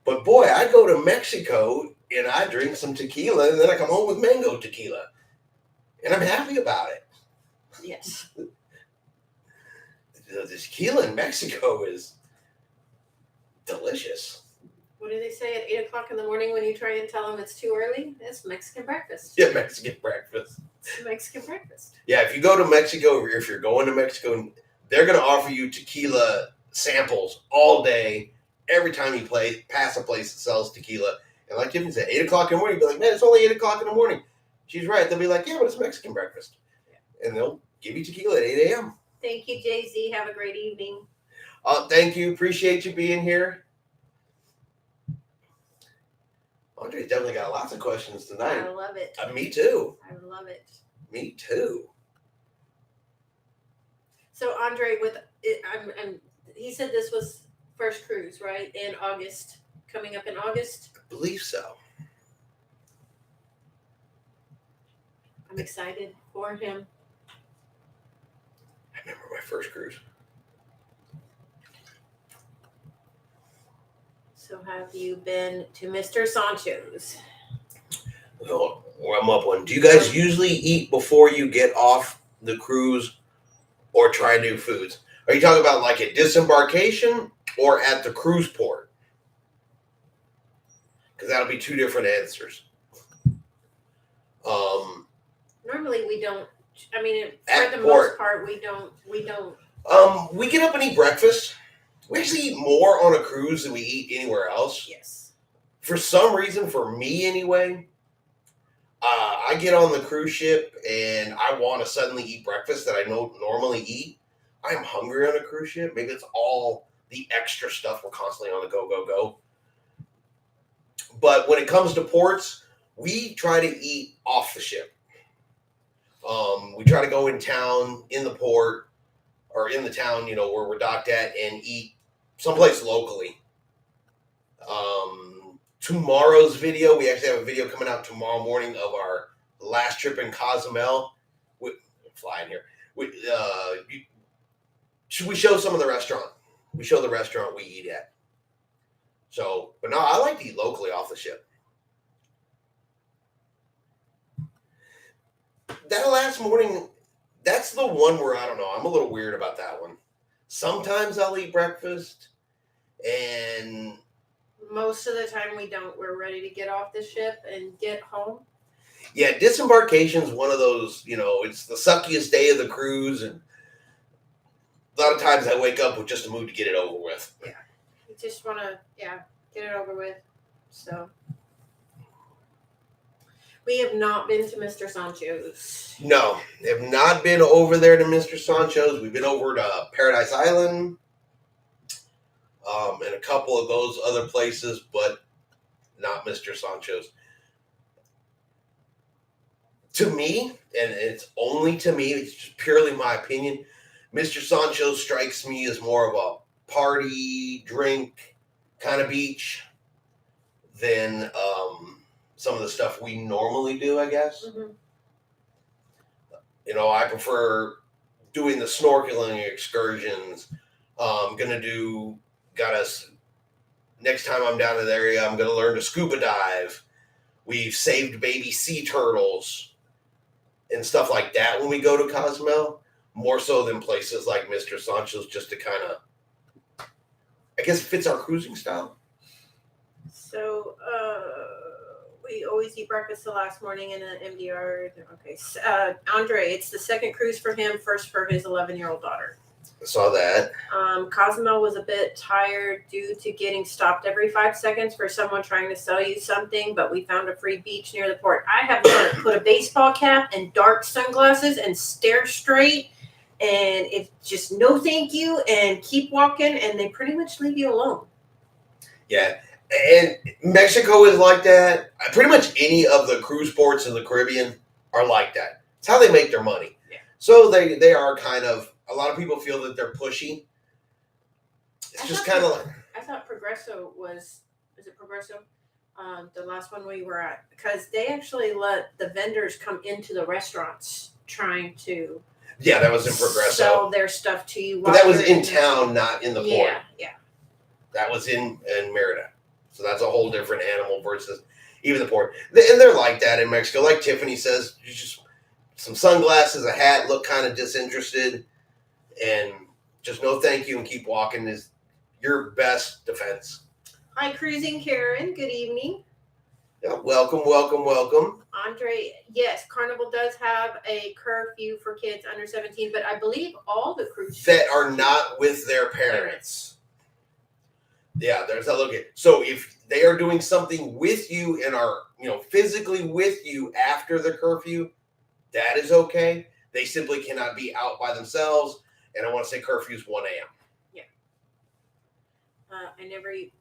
But boy, I go to Mexico and I drink some tequila, and then I come home with mango tequila. And I'm happy about it. Yes. The tequila in Mexico is delicious. What do they say at 8 o'clock in the morning when you try and tell them it's too early? It's Mexican breakfast. Yeah, Mexican breakfast. It's Mexican breakfast. Yeah, if you go to Mexico, or if you're going to Mexico, they're going to offer you tequila samples all day, every time you pass a place that sells tequila. And like Tiffany said, 8 o'clock in the morning, you'll be like, man, it's only 8 o'clock in the morning. She's right. They'll be like, yeah, but it's Mexican breakfast. Yeah. And they'll give you tequila at 8 a.m. Thank you, Jay-Z. Have a great evening. Thank you. Appreciate you being here. Andre's definitely got lots of questions tonight. I love it. Me too. I love it. Me too. So Andre, with it, he said this was first cruise, right? In August, coming up in August. I believe so. I'm excited for him. I remember my first cruise. So have you been to Mr. Sancho's? Oh, I'm up one. Do you guys usually eat before you get off the cruise or try new foods? Are you talking about like at disembarkation or at the cruise port? Because that'll be two different answers. Normally we don't. I mean, At for the port. most part, we don't. We get up and eat breakfast. We actually eat more on a cruise than we eat anywhere else. Yes. For some reason, for me anyway, I get on the cruise ship and I want to suddenly eat breakfast that I don't normally eat. I'm hungry on a cruise ship. Maybe it's all the extra stuff. We're constantly on the go, go, go. But when it comes to ports, we try to eat off the ship. We try to go in town, in the port, or in the town, where we're docked at, and eat someplace locally. Tomorrow's video, we actually have a video coming out tomorrow morning of our last trip in Cozumel. I'm flying here. We show some of the restaurant. We show the restaurant we eat at. So, but no, I like to eat locally off the ship. That last morning, that's the one where I don't know. I'm a little weird about that one. Sometimes I'll eat breakfast, and most of the time we don't. We're ready to get off the ship and get home. yeah, disembarkation's one of those. It's the suckiest day of the cruise, and a lot of times I wake up with just a mood to get it over with. Yeah, you just want to get it over with. So. We have not been to Mr. Sancho's. No, have not been over there to Mr. Sancho's. We've been over to Paradise Island, and a couple of those other places, but not Mr. Sancho's. To me, and it's only to me, it's just purely my opinion, Mr. Sancho's strikes me as more of a party, drink kind of beach than some of the stuff we normally do, I guess. Mm-hmm. I prefer doing the snorkeling excursions. Next time I'm down in the area, I'm going to learn to scuba dive. We've saved baby sea turtles and stuff like that when we go to Cozumel, more so than places like Mr. Sancho's, just to kind of, I guess, it fits our cruising style. So, we always eat breakfast the last morning in an MDR. Okay. Andre, it's the second cruise for him, first for his 11-year-old daughter. I saw that. Cozumel was a bit tired due to getting stopped every 5 seconds for someone trying to sell you something, but we found a free beach near the port. I have learned to put a baseball cap and dark sunglasses and stare straight, and it's just no thank you, and keep walking, and they pretty much leave you alone. Yeah. And Mexico is like that. Pretty much any of the cruise ports in the Caribbean are like that. It's how they make their money. Yeah. So they are kind of, a lot of people feel that they're pushy. It's just kind of like. I thought Progresso is it Progresso? The last one we were at. Because they actually let the vendors come into the restaurants trying to. Yeah, that was in Progresso. Sell their stuff to you. But that was in town, not in the port. Yeah. That was in Merida. So that's a whole different animal versus even the port. And they're like that in Mexico. Like Tiffany says, you just some sunglasses, a hat, look kind of disinterested, and just no thank you and keep walking is your best defense. Hi, Cruising Karen. Good evening. Yeah, welcome. Andre, yes, Carnival does have a curfew for kids under 17, but I believe all the cruise ships that are not with their parents. Yeah, there's that look at. So if they are doing something with you and are, physically with you after the curfew, that is okay. They simply cannot be out by themselves. And I want to say curfew is 1 a.m. Yeah. I never eat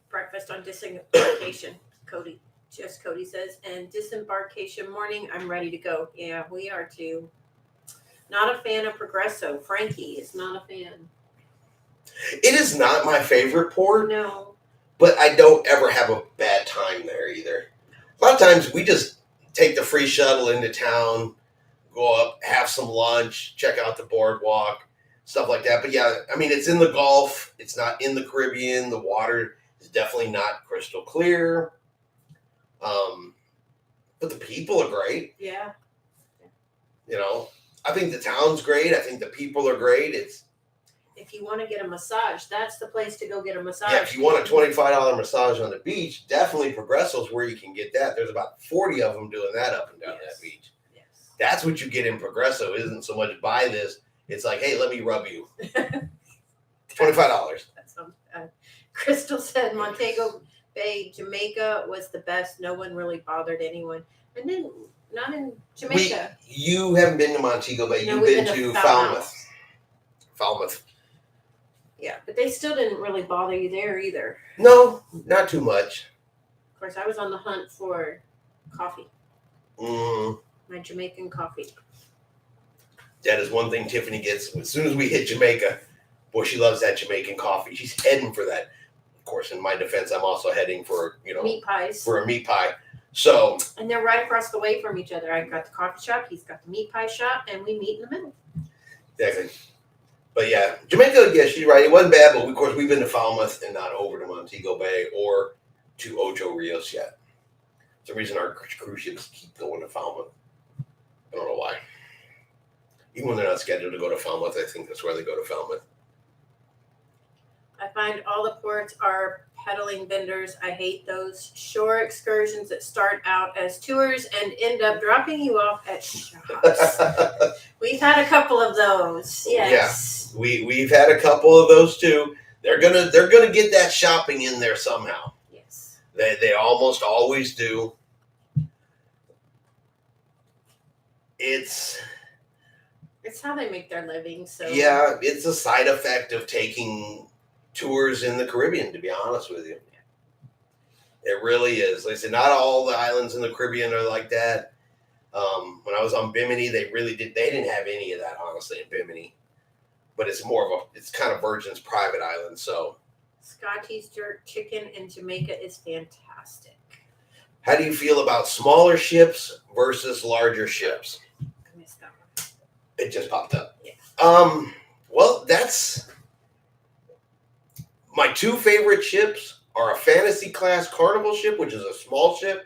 breakfast on disembarkation, Cody. Just Cody says. And disembarkation morning, I'm ready to go. Yeah, we are too. Not a fan of Progresso. Frankie is not a fan. It is not my favorite port. No. But I don't ever have a bad time there either. A lot of times we just take the free shuttle into town, go up, have some lunch, check out the boardwalk, stuff like that. But yeah, I mean, it's in the Gulf. It's not in the Caribbean. The water is definitely not crystal clear. But but the people are great. Yeah. You know, I think the town's great. I think the people are great. If you want to get a massage, that's the place to go get a massage. Yeah, if you want a $25 massage on the beach, definitely Progresso's where you can get that. There's about 40 of them doing that up and down that beach. Yes. That's what you get in Progresso. It isn't so much buy this. It's like, hey, let me rub you. $25. Crystal said Montego Bay, Jamaica was the best. No one really bothered anyone. And then not in Jamaica. You haven't been to Montego Bay. No, You've we've been to Falmouth. Falmouth. Yeah, but they still didn't really bother you there either. No, not too much. Of course, I was on the hunt for coffee. Mm. My Jamaican coffee. That is one thing Tiffany gets. As soon as we hit Jamaica, boy, she loves that Jamaican coffee. She's heading for that. Of course, in my defense, I'm also heading for, meat pies. For a meat pie. So, and they're right across the way from each other. I got the coffee shop, he's got the meat pie shop, and we meet in the middle. Exactly. But yeah, Jamaica, yeah, she's right. It wasn't bad, but of course we've been to Falmouth and not over to Montego Bay or to Ocho Rios yet. It's the reason our cruise ships keep going to Falmouth. I don't know why. Even when they're not scheduled to go to Falmouth, I think that's where they go to Falmouth. I find all the ports are peddling vendors. I hate those shore excursions that start out as tours and end up dropping you off at shops. We've had a couple of those. Yes. Yeah, we've had a couple of those too. They're gonna get that shopping in there somehow. Yes. They almost always do. It's how they make their living. So yeah, it's a side effect of taking tours in the Caribbean, to be honest with you. It really is. Like I said, not all the islands in the Caribbean are like that. When I was on Bimini, they didn't have any of that, honestly, in Bimini. But it's it's kind of Virgin's private island, so. Scotty's jerk chicken in Jamaica is fantastic. How do you feel about smaller ships versus larger ships? I missed that one. It just popped up. Yeah. Well, that's my two favorite ships are a Fantasy class Carnival ship, which is a small ship,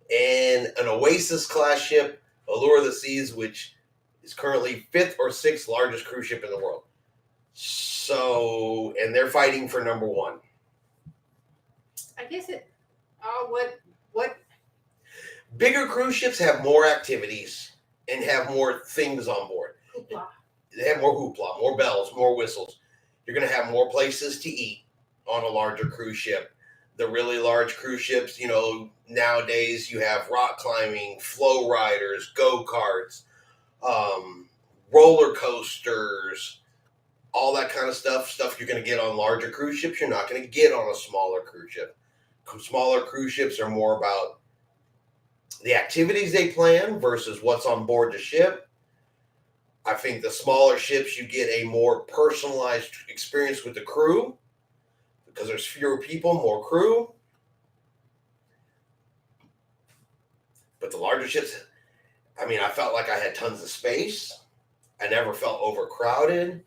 and an Oasis class ship, Allure of the Seas, which is currently 5th or 6th largest cruise ship in the world. So, and they're fighting for number 1. I guess what Bigger cruise ships have more activities and have more things on board. hoopla. They have more hoopla, more bells, more whistles. You're going to have more places to eat on a larger cruise ship. The really large cruise ships, nowadays you have rock climbing, flow riders, go-karts, roller coasters, all that kind of stuff you're going to get on larger cruise ships, you're not going to get on a smaller cruise ship. Smaller cruise ships are more about the activities they plan versus what's on board the ship. I think the smaller ships, you get a more personalized experience with the crew because there's fewer people, more crew. But the larger ships, I felt like I had tons of space. I never felt overcrowded.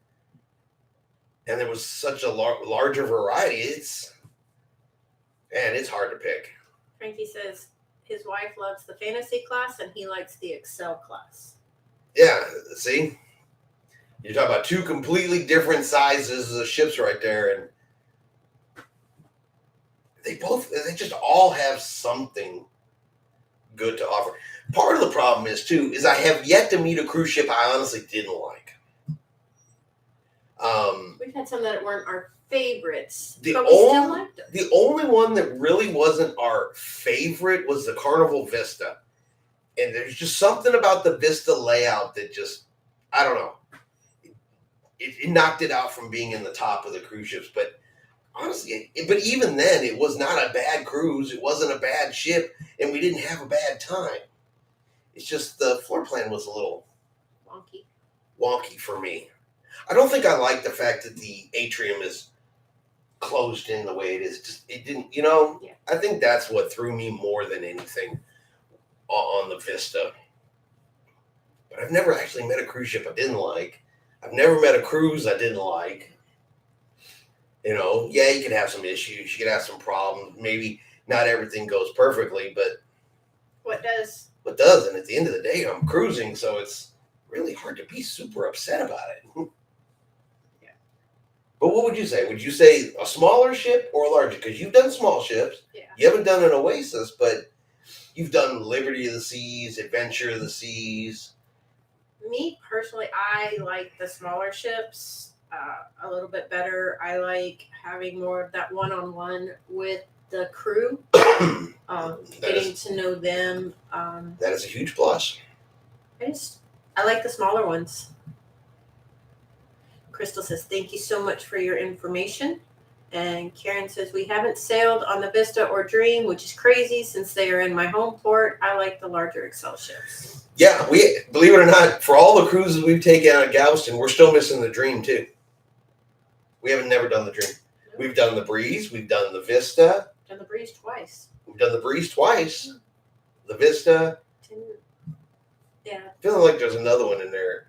And there was such a larger variety. It's hard to pick. Frankie says his wife loves the Fantasy class and he likes the Excel class. Yeah, see? You're talking about two completely different sizes of ships right there, and they just all have something good to offer. Part of the problem is I have yet to meet a cruise ship I honestly didn't like. We've had some that weren't our favorites, but we still liked them. The only one that really wasn't our favorite was the Carnival Vista. And there's just something about the Vista layout that just, I don't know. It knocked it out from being in the top of the cruise ships. But honestly, but even then, it was not a bad cruise. It wasn't a bad ship. And we didn't have a bad time. It's just the floor plan was a little wonky for me. I don't think I like the fact that the atrium is closed in the way it is. Just it didn't, Yeah. I think that's what threw me more than anything on the Vista. But I've never actually met a cruise ship I didn't like. I've never met a cruise I didn't like. Yeah, you could have some issues. You could have some problems. Maybe not everything goes perfectly, but What does? What does? And at the end of the day, I'm cruising, so it's really hard to be super upset about it. Yeah. But what would you say? Would you say a smaller ship or a larger? Because you've done small ships. Yeah. You haven't done an Oasis, but you've done Liberty of the Seas, Adventure of the Seas. Me personally, I like the smaller ships a little bit better. I like having more of that one-on-one with the crew, getting to know them. That is a huge plus. I like the smaller ones. Crystal says, thank you so much for your information. And Karen says, we haven't sailed on the Vista or Dream, which is crazy since they are in my home port. I like the larger Excel ships. Yeah, we, believe it or not, for all the cruises we've taken out of Galveston, we're still missing the Dream too. We haven't never done the Dream. Nope. We've done the Breeze. We've done the Vista. Done the Breeze twice. We've done the Breeze twice. The Vista. Yeah. Feeling like there's another one in there.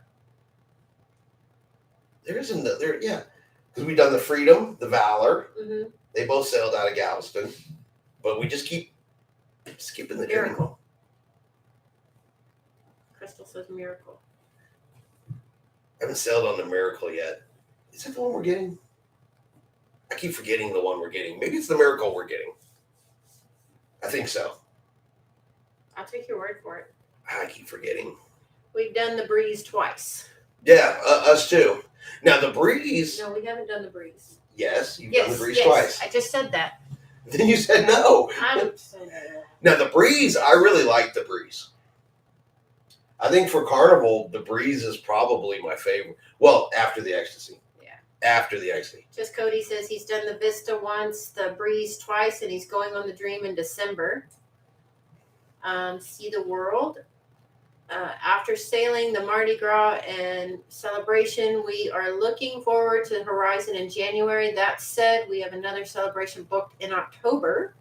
There is another, yeah. Because we've done the Freedom, the Valor. Mm-hmm. They both sailed out of Galveston. But we just keep skipping the Dream. Miracle. Crystal says Miracle. I haven't sailed on the Miracle yet. Is that the one we're getting? I keep forgetting the one we're getting. Maybe it's the Miracle we're getting. I think so. I'll take your word for it. I keep forgetting. We've done the Breeze twice. Yeah, us too. Now the Breeze. No, we haven't done the Breeze. Yes, you've done the Breeze yes. twice. I just said that. Then you said no. I'm saying that. Now the Breeze, I really like the Breeze. I think for Carnival, the Breeze is probably my favorite. Well, after the Ecstasy. Yeah. After the Ecstasy. Just Cody says he's done the Vista once, the Breeze twice, and he's going on the Dream in December. See the World. After sailing the Mardi Gras and celebration, we are looking forward to the Horizon in January. That said, we have another celebration booked in October.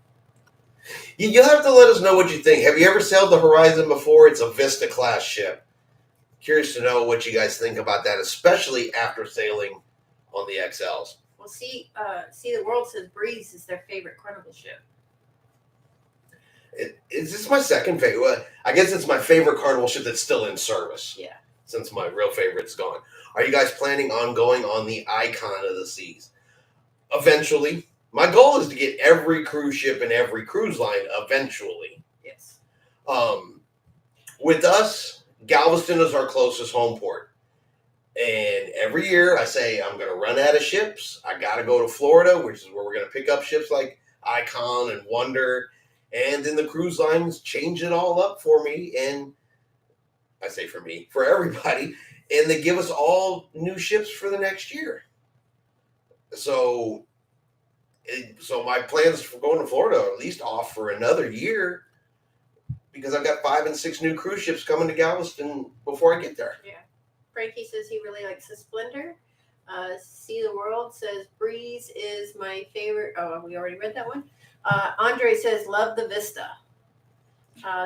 You'll have to let us know what you think. Have you ever sailed the Horizon before? It's a Vista class ship. Curious to know what you guys think about that, especially after sailing on the XLs. Well, See the World says Breeze is their favorite Carnival ship. Is this my second favorite? Well, I guess it's my favorite Carnival ship that's still in service. Yeah. Since my real favorite's gone. Are you guys planning on going on the Icon of the Seas? Eventually. My goal is to get every cruise ship and every cruise line eventually. Yes. With us, Galveston is our closest home port. And every year I say, I'm going to run out of ships. I got to go to Florida, which is where we're going to pick up ships like Icon and Wonder. And then the cruise lines change it all up for me. And I say for me, for everybody. And they give us all new ships for the next year. So my plans for going to Florida are at least off for another year because I've got 5 and 6 new cruise ships coming to Galveston before I get there. Yeah. Frankie says he really likes the Splendor. See the World says Breeze is my favorite. Oh, we already read that one. Andre says love the Vista.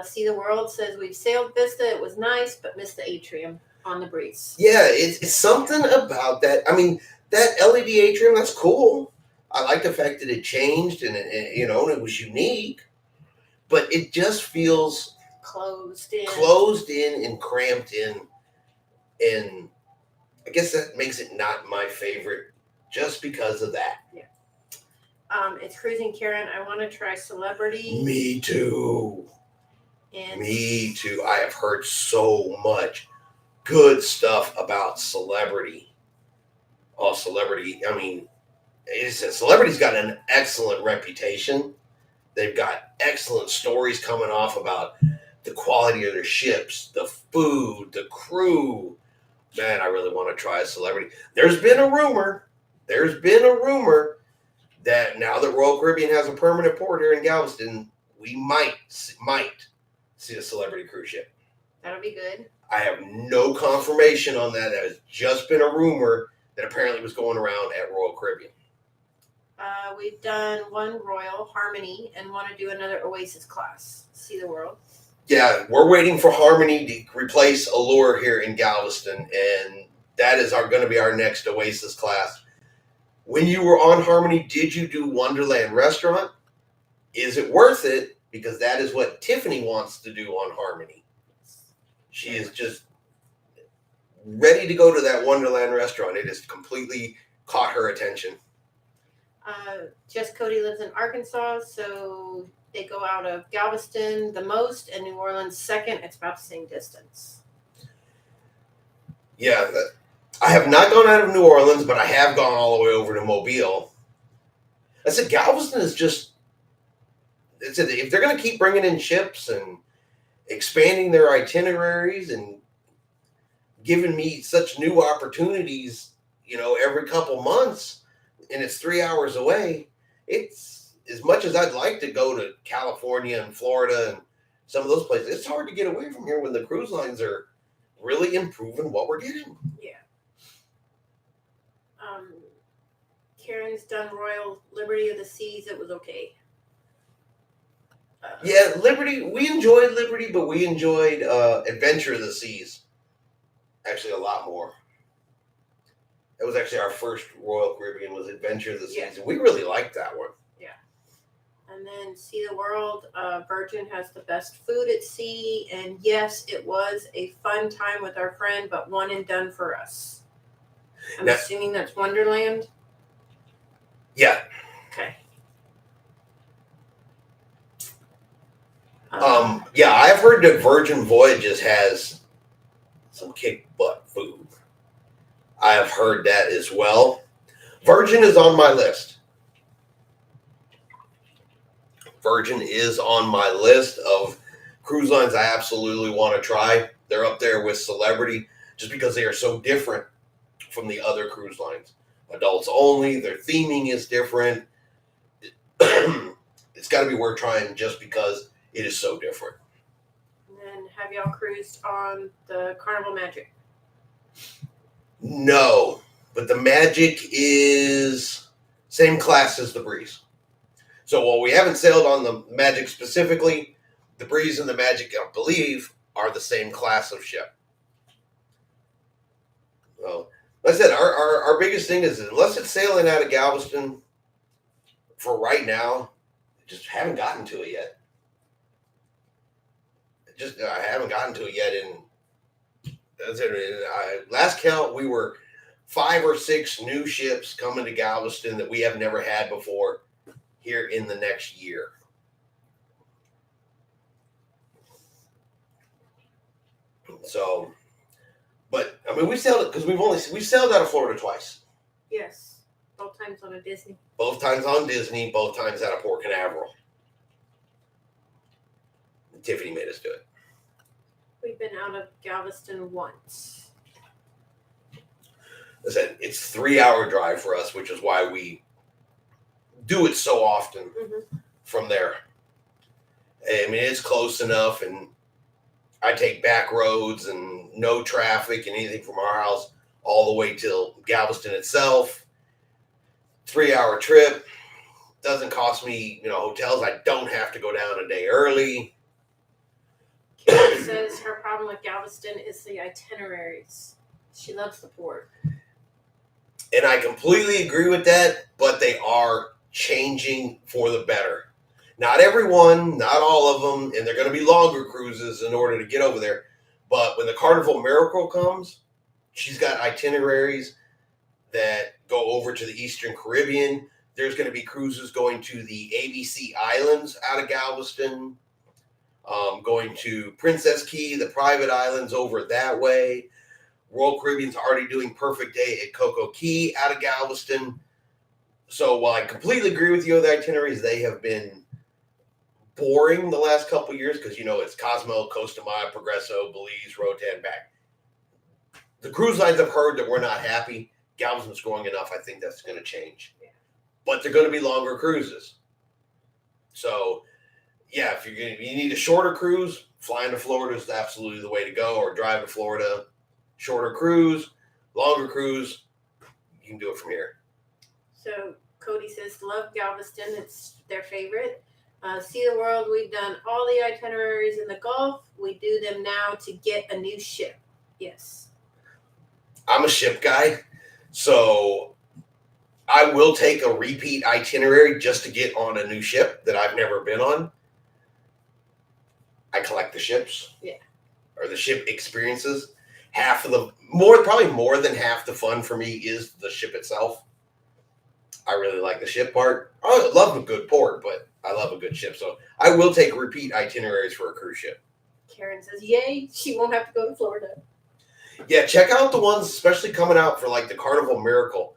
See the World says we've sailed Vista. It was nice, but missed the atrium on the Breeze. Yeah, it's something about that. I mean, that LED atrium, that's cool. I like the fact that it changed and it was unique, but it just feels closed in and cramped in, and I guess that makes it not my favorite just because of that. Yeah. It's Cruising Karen. I want to try Celebrity. Me too. And Me too. I have heard so much good stuff about Celebrity. Oh, Celebrity. I mean, Celebrity's got an excellent reputation. They've got excellent stories coming off about the quality of their ships, the food, the crew. Man, I really want to try a Celebrity. There's been a rumor that now that Royal Caribbean has a permanent port here in Galveston, we might see a Celebrity cruise ship. That'll be good. I have no confirmation on that. That has just been a rumor that apparently was going around at Royal Caribbean. We've done one Royal Harmony and want to do another Oasis class. See the World. Yeah, we're waiting for Harmony to replace Allure here in Galveston, and that is going to be our next Oasis class. When you were on Harmony, did you do Wonderland Restaurant? Is it worth it? because that is what Tiffany wants to do on Harmony. She is just ready to go to that Wonderland restaurant. It has completely caught her attention. Jess Cody lives in Arkansas, so they go out of Galveston the most and New Orleans second. It's about the same distance. Yeah, I have not gone out of New Orleans, but I have gone all the way over to Mobile. I said Galveston is just. It's if they're going to keep bringing in ships and expanding their itineraries and giving me such new opportunities, every couple months, and it's 3 hours away. It's as much as I'd like to go to California and Florida and some of those places. It's hard to get away from here when the cruise lines are really improving what we're getting. Yeah. Karen's done Royal Liberty of the Seas. It was okay. Yeah, Liberty. We enjoyed Liberty, but we enjoyed Adventure of the Seas actually a lot more. That was actually our first Royal Caribbean was Adventure of the Seas. Yeah. And we really liked that one. Yeah. And then See the World. Virgin has the best food at sea. And yes, it was a fun time with our friend, but one and done for us. I'm assuming that's Wonderland? Yeah. Okay. Yeah, I've heard that Virgin Voyages has some kick butt food. I have heard that as well. Virgin is on my list. Virgin is on my list of cruise lines I absolutely want to try. They're up there with Celebrity just because they are so different from the other cruise lines. Adults only, their theming is different. It's got to be worth trying just because it is so different. And then have y'all cruised on the Carnival Magic? No, but the Magic is same class as the Breeze. So while we haven't sailed on the Magic specifically, the Breeze and the Magic, I believe, are the same class of ship. So, like I said, our biggest thing is unless it's sailing out of Galveston, for right now, just haven't gotten to it yet. I haven't gotten to it yet. Last count, we were 5 or 6 new ships coming to Galveston that we have never had before here in the next year. So, but I mean, we sailed it because we've sailed out of Florida twice. Yes, both times on a Disney. Both times on Disney, both times out of Port Canaveral. Tiffany made us do it. We've been out of Galveston once. I said it's 3-hour drive for us, which is why we do it so often from there. I mean, it's close enough, and I take back roads and no traffic and anything from our house all the way till Galveston itself. 3-hour trip. Doesn't cost me, hotels. I don't have to go down a day early. Karen says her problem with Galveston is the itineraries. She loves the port. And I completely agree with that, but they are changing for the better. Not everyone, not all of them, and they're going to be longer cruises in order to get over there. But when the Carnival Miracle comes, she's got itineraries that go over to the Eastern Caribbean. There's going to be cruises going to the ABC Islands out of Galveston, going to Princess Key, the private islands over that way. Royal Caribbean's already doing Perfect Day at Coco Key out of Galveston. So while I completely agree with you on the itineraries, they have been boring the last couple of years because, it's Cozumel, Costa Maya, Progresso, Belize, Roatan, back. The cruise lines have heard that we're not happy. Galveston's growing enough. I think that's going to change. Yeah. But they're going to be longer cruises. So, yeah, if you need a shorter cruise, flying to Florida is absolutely the way to go, or drive to Florida. Shorter cruise, longer cruise, you can do it from here. So Cody says, love Galveston. It's their favorite. See the World. We've done all the itineraries in the Gulf. We do them now to get a new ship. Yes. I'm a ship guy, so I will take a repeat itinerary just to get on a new ship that I've never been on. I collect the ships. Yeah. Or the ship experiences. Probably more than half the fun for me is the ship itself. I really like the ship part. I love a good port, but I love a good ship. So I will take repeat itineraries for a cruise ship. Karen says, yay, she won't have to go to Florida. Yeah, check out the ones, especially coming out for like the Carnival Miracle.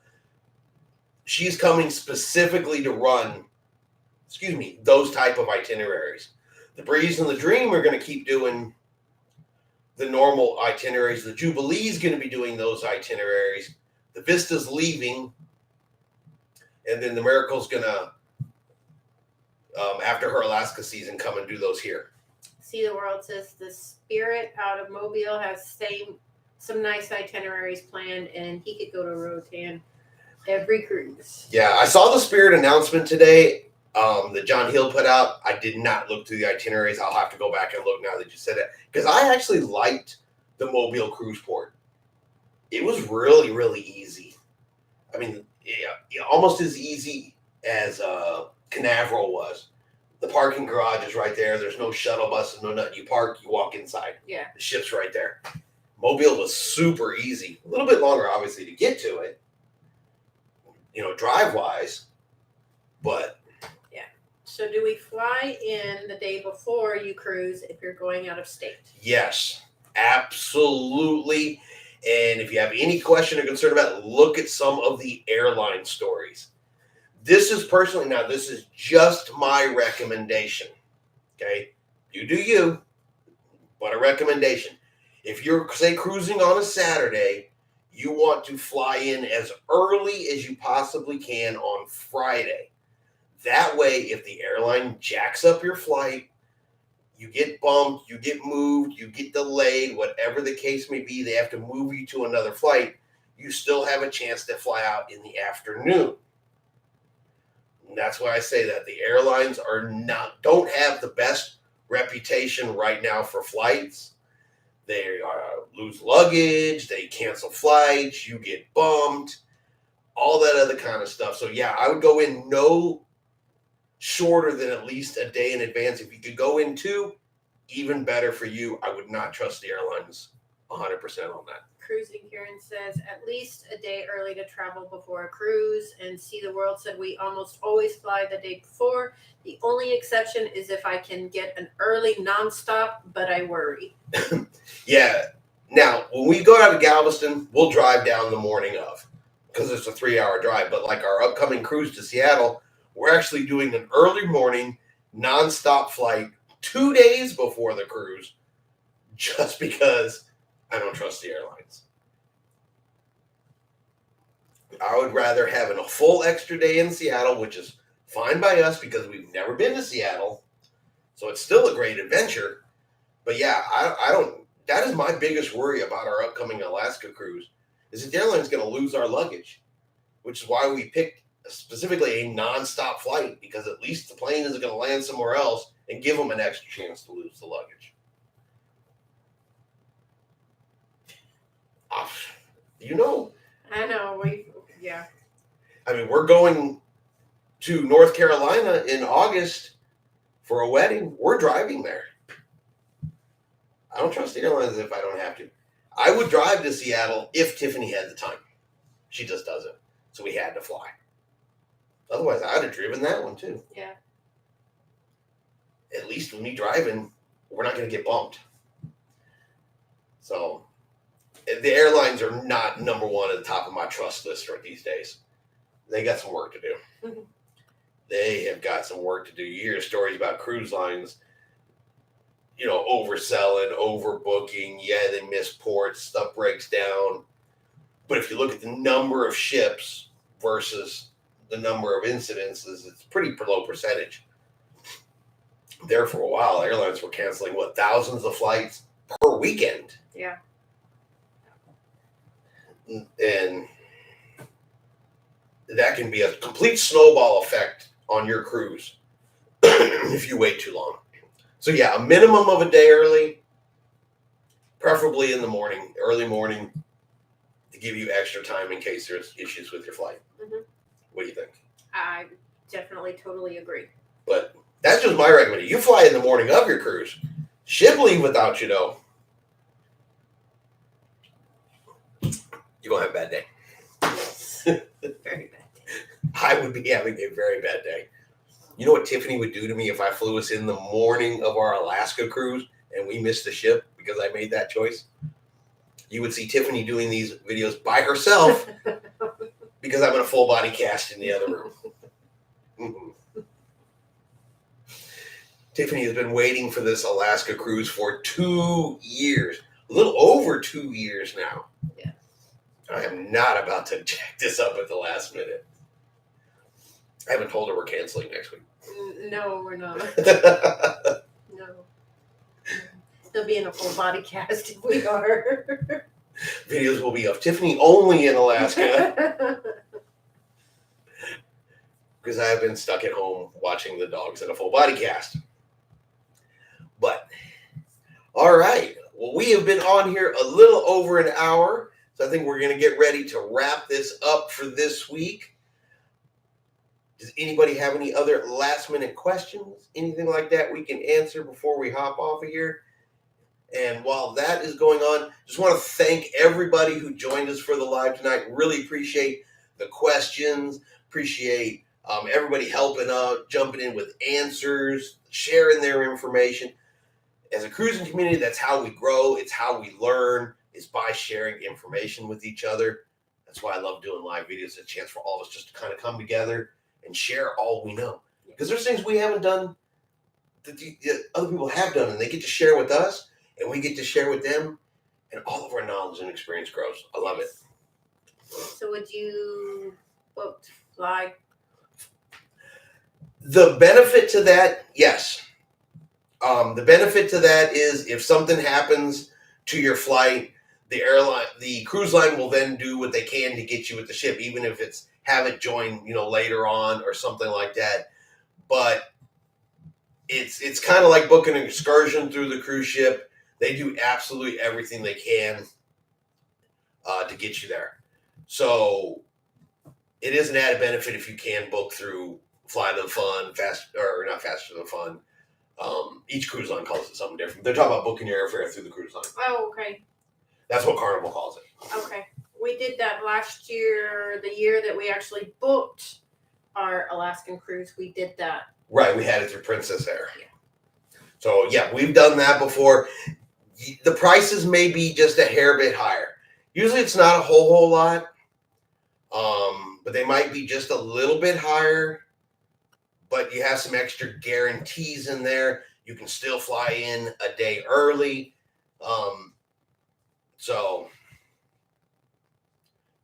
She's coming specifically to run, those type of itineraries. The Breeze and the Dream are going to keep doing the normal itineraries. The Jubilee is going to be doing those itineraries. The Vista's leaving. And then the Miracle's going to, after her Alaska season, come and do those here. See the World says the Spirit out of Mobile has some nice itineraries planned, and he could go to Roatan every cruise. Yeah, I saw the Spirit announcement today that John Hill put out. I did not look through the itineraries. I'll have to go back and look now that you said it. Because I actually liked the Mobile cruise port. It was really, really easy. I mean, yeah, almost as easy as Canaveral was. The parking garage is right there. There's no shuttle bus, no nothing. You park, you walk inside. Yeah. The ship's right there. Mobile was super easy. A little bit longer, obviously, to get to it, drive-wise. But so do we fly in the day before you cruise if you're going out of state? yes, absolutely. And if you have any question or concern about it, look at some of the airline stories. This is just my recommendation. Okay? You do you, but a recommendation. If you're, say, cruising on a Saturday, you want to fly in as early as you possibly can on Friday. That way, if the airline jacks up your flight, you get bumped, you get moved, you get delayed, whatever the case may be, they have to move you to another flight, you still have a chance to fly out in the afternoon. And that's why I say that the airlines don't have the best reputation right now for flights. They lose luggage, they cancel flights, you get bumped, all that other kind of stuff. So yeah, I would go in no shorter than at least a day in advance. If you could go in 2, even better for you. I would not trust the airlines 100% on that. Cruising Karen says at least a day early to travel before a cruise. And See the World said we almost always fly the day before. The only exception is if I can get an early nonstop, but I worry. Yeah. Now, when we go out to Galveston, we'll drive down the morning of, because it's a 3-hour drive. But like our upcoming cruise to Seattle, we're actually doing an early morning nonstop flight 2 days before the cruise, just because I don't trust the airlines. I would rather have a full extra day in Seattle, which is fine by us because we've never been to Seattle. So it's still a great adventure. But yeah, I don't. That is my biggest worry about our upcoming Alaska cruise, is that the airline's going to lose our luggage, which is why we picked specifically a nonstop flight, because at least the plane isn't going to land somewhere else and give them an extra chance to lose the luggage. I know. Yeah. I mean, we're going to North Carolina in August for a wedding. We're driving there. I don't trust the airlines if I don't have to. I would drive to Seattle if Tiffany had the time. She just doesn't. So we had to fly. Otherwise, I'd have driven that one too. Yeah. At least when we driving, we're not going to get bumped. So the airlines are not number one at the top of my trust list right these days. They got some work to do. Mm-hmm. They have got some work to do. You hear stories about cruise lines, overselling, overbooking. Yeah, they miss ports, stuff breaks down. But if you look at the number of ships versus the number of incidences, it's pretty low percentage. There for a while, airlines were canceling, thousands of flights per weekend. Yeah. And that can be a complete snowball effect on your cruise if you wait too long. So yeah, a minimum of a day early, preferably in the morning, early morning, to give you extra time in case there's issues with your flight. Mm-hmm. What do you think? I definitely totally agree. But that's just my recommendation. You fly in the morning of your cruise. Ship leave without you, though. You're going to have a bad day. Very bad. I would be having a very bad day. You know what Tiffany would do to me if I flew us in the morning of our Alaska cruise and we missed the ship because I made that choice? You would see Tiffany doing these videos by herself because I'm in a full body cast in the other room. Mm-hmm. Tiffany has been waiting for this Alaska cruise for 2 years, a little over 2 years now. Yeah. I am not about to jack this up at the last minute. I haven't told her we're canceling next week. No, we're not. No. They'll be in a full body cast if we are. Videos will be of Tiffany only in Alaska. Because I have been stuck at home watching the dogs in a full body cast. But, all right. Well, we have been on here a little over an hour. So I think we're going to get ready to wrap this up for this week. Does anybody have any other last minute questions? Anything like that we can answer before we hop off of here? And while that is going on, just want to thank everybody who joined us for the live tonight. Really appreciate the questions. Appreciate everybody helping out, jumping in with answers, sharing their information. As a cruising community, that's how we grow. It's how we learn. It's by sharing information with each other. That's why I love doing live videos. It's a chance for all of us just to kind of come together and share all we know. Because there's things we haven't done that other people have done, and they get to share with us, and we get to share with them, and all of our knowledge and experience grows. I love it. So would you fly? The benefit to that, yes. The benefit to that is if something happens to your flight, the cruise line will then do what they can to get you with the ship, even if it's have it join, later on or something like that. But it's kind of like booking an excursion through the cruise ship. They do absolutely everything they can to get you there. So it is an added benefit if you can book through Fly Than Fun, not Faster Than Fun. Each cruise line calls it something different. They're talking about booking your airfare through the cruise line. Oh, okay. That's what Carnival calls it. Okay. We did that last year, the year that we actually booked our Alaskan cruise. We did that. Right, we had it through Princess Air. Yeah. So, yeah, we've done that before. The prices may be just a hair bit higher. Usually it's not a whole lot, but they might be just a little bit higher. But you have some extra guarantees in there. You can still fly in a day early. So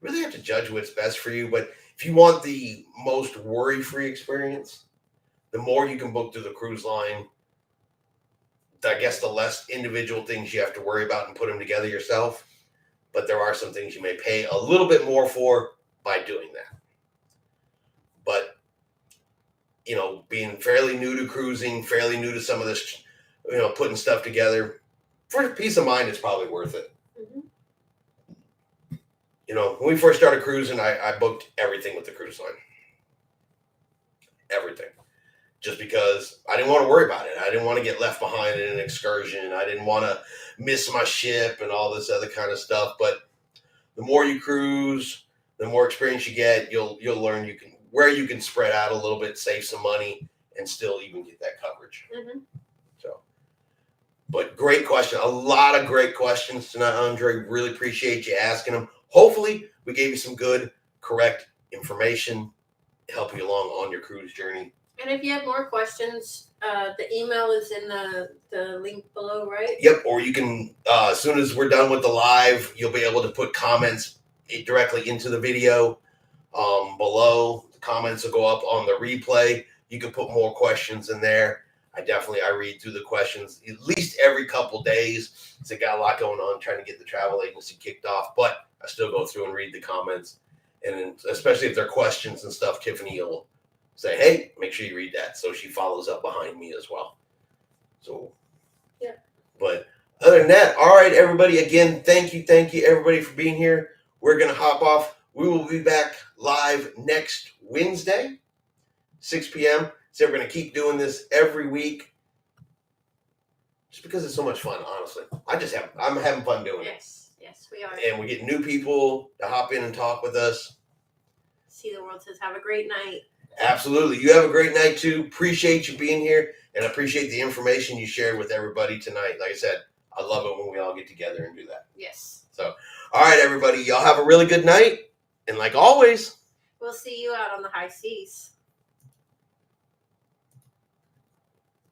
really have to judge what's best for you. But if you want the most worry-free experience, the more you can book through the cruise line, I guess the less individual things you have to worry about and put them together yourself. But there are some things you may pay a little bit more for by doing that. But being fairly new to cruising, fairly new to some of this, putting stuff together, for peace of mind, it's probably worth it. Mm-hmm. When we first started cruising, I booked everything with the cruise line. Everything. Just because I didn't want to worry about it. I didn't want to get left behind in an excursion. I didn't want to miss my ship and all this other kind of stuff. But the more you cruise, the more experience you get, you'll learn where you can spread out a little bit, save some money, and still even get that coverage. Mm-hmm. So, but great question. A lot of great questions tonight, Andre. Really appreciate you asking them. Hopefully, we gave you some good, correct information to help you along on your cruise journey. And if you have more questions, the email is in the link below, right? Yep. Or you can, as soon as we're done with the live, you'll be able to put comments directly into the video below. The comments will go up on the replay. You can put more questions in there. I read through the questions at least every couple days. So I got a lot going on trying to get the travel agency kicked off, but I still go through and read the comments. And then, especially if they're questions and stuff, Tiffany will say, hey, make sure you read that. So she follows up behind me as well. So, yeah. But other than that, all right, everybody, again, thank you, everybody, for being here. We're going to hop off. We will be back live next Wednesday, 6 p.m. So we're going to keep doing this every week. just because it's so much fun. Honestly, I'm having fun doing it, Yes, we are. and we get new people to hop in and talk with us. See the World says, have a great night. Absolutely. You have a great night too. Appreciate you being here, and I appreciate the information you shared with everybody tonight. Like I said, I love it when we all get together and do that. Yes. So, all right, everybody, y'all have a really good night, and like always, we'll see you out on the high seas.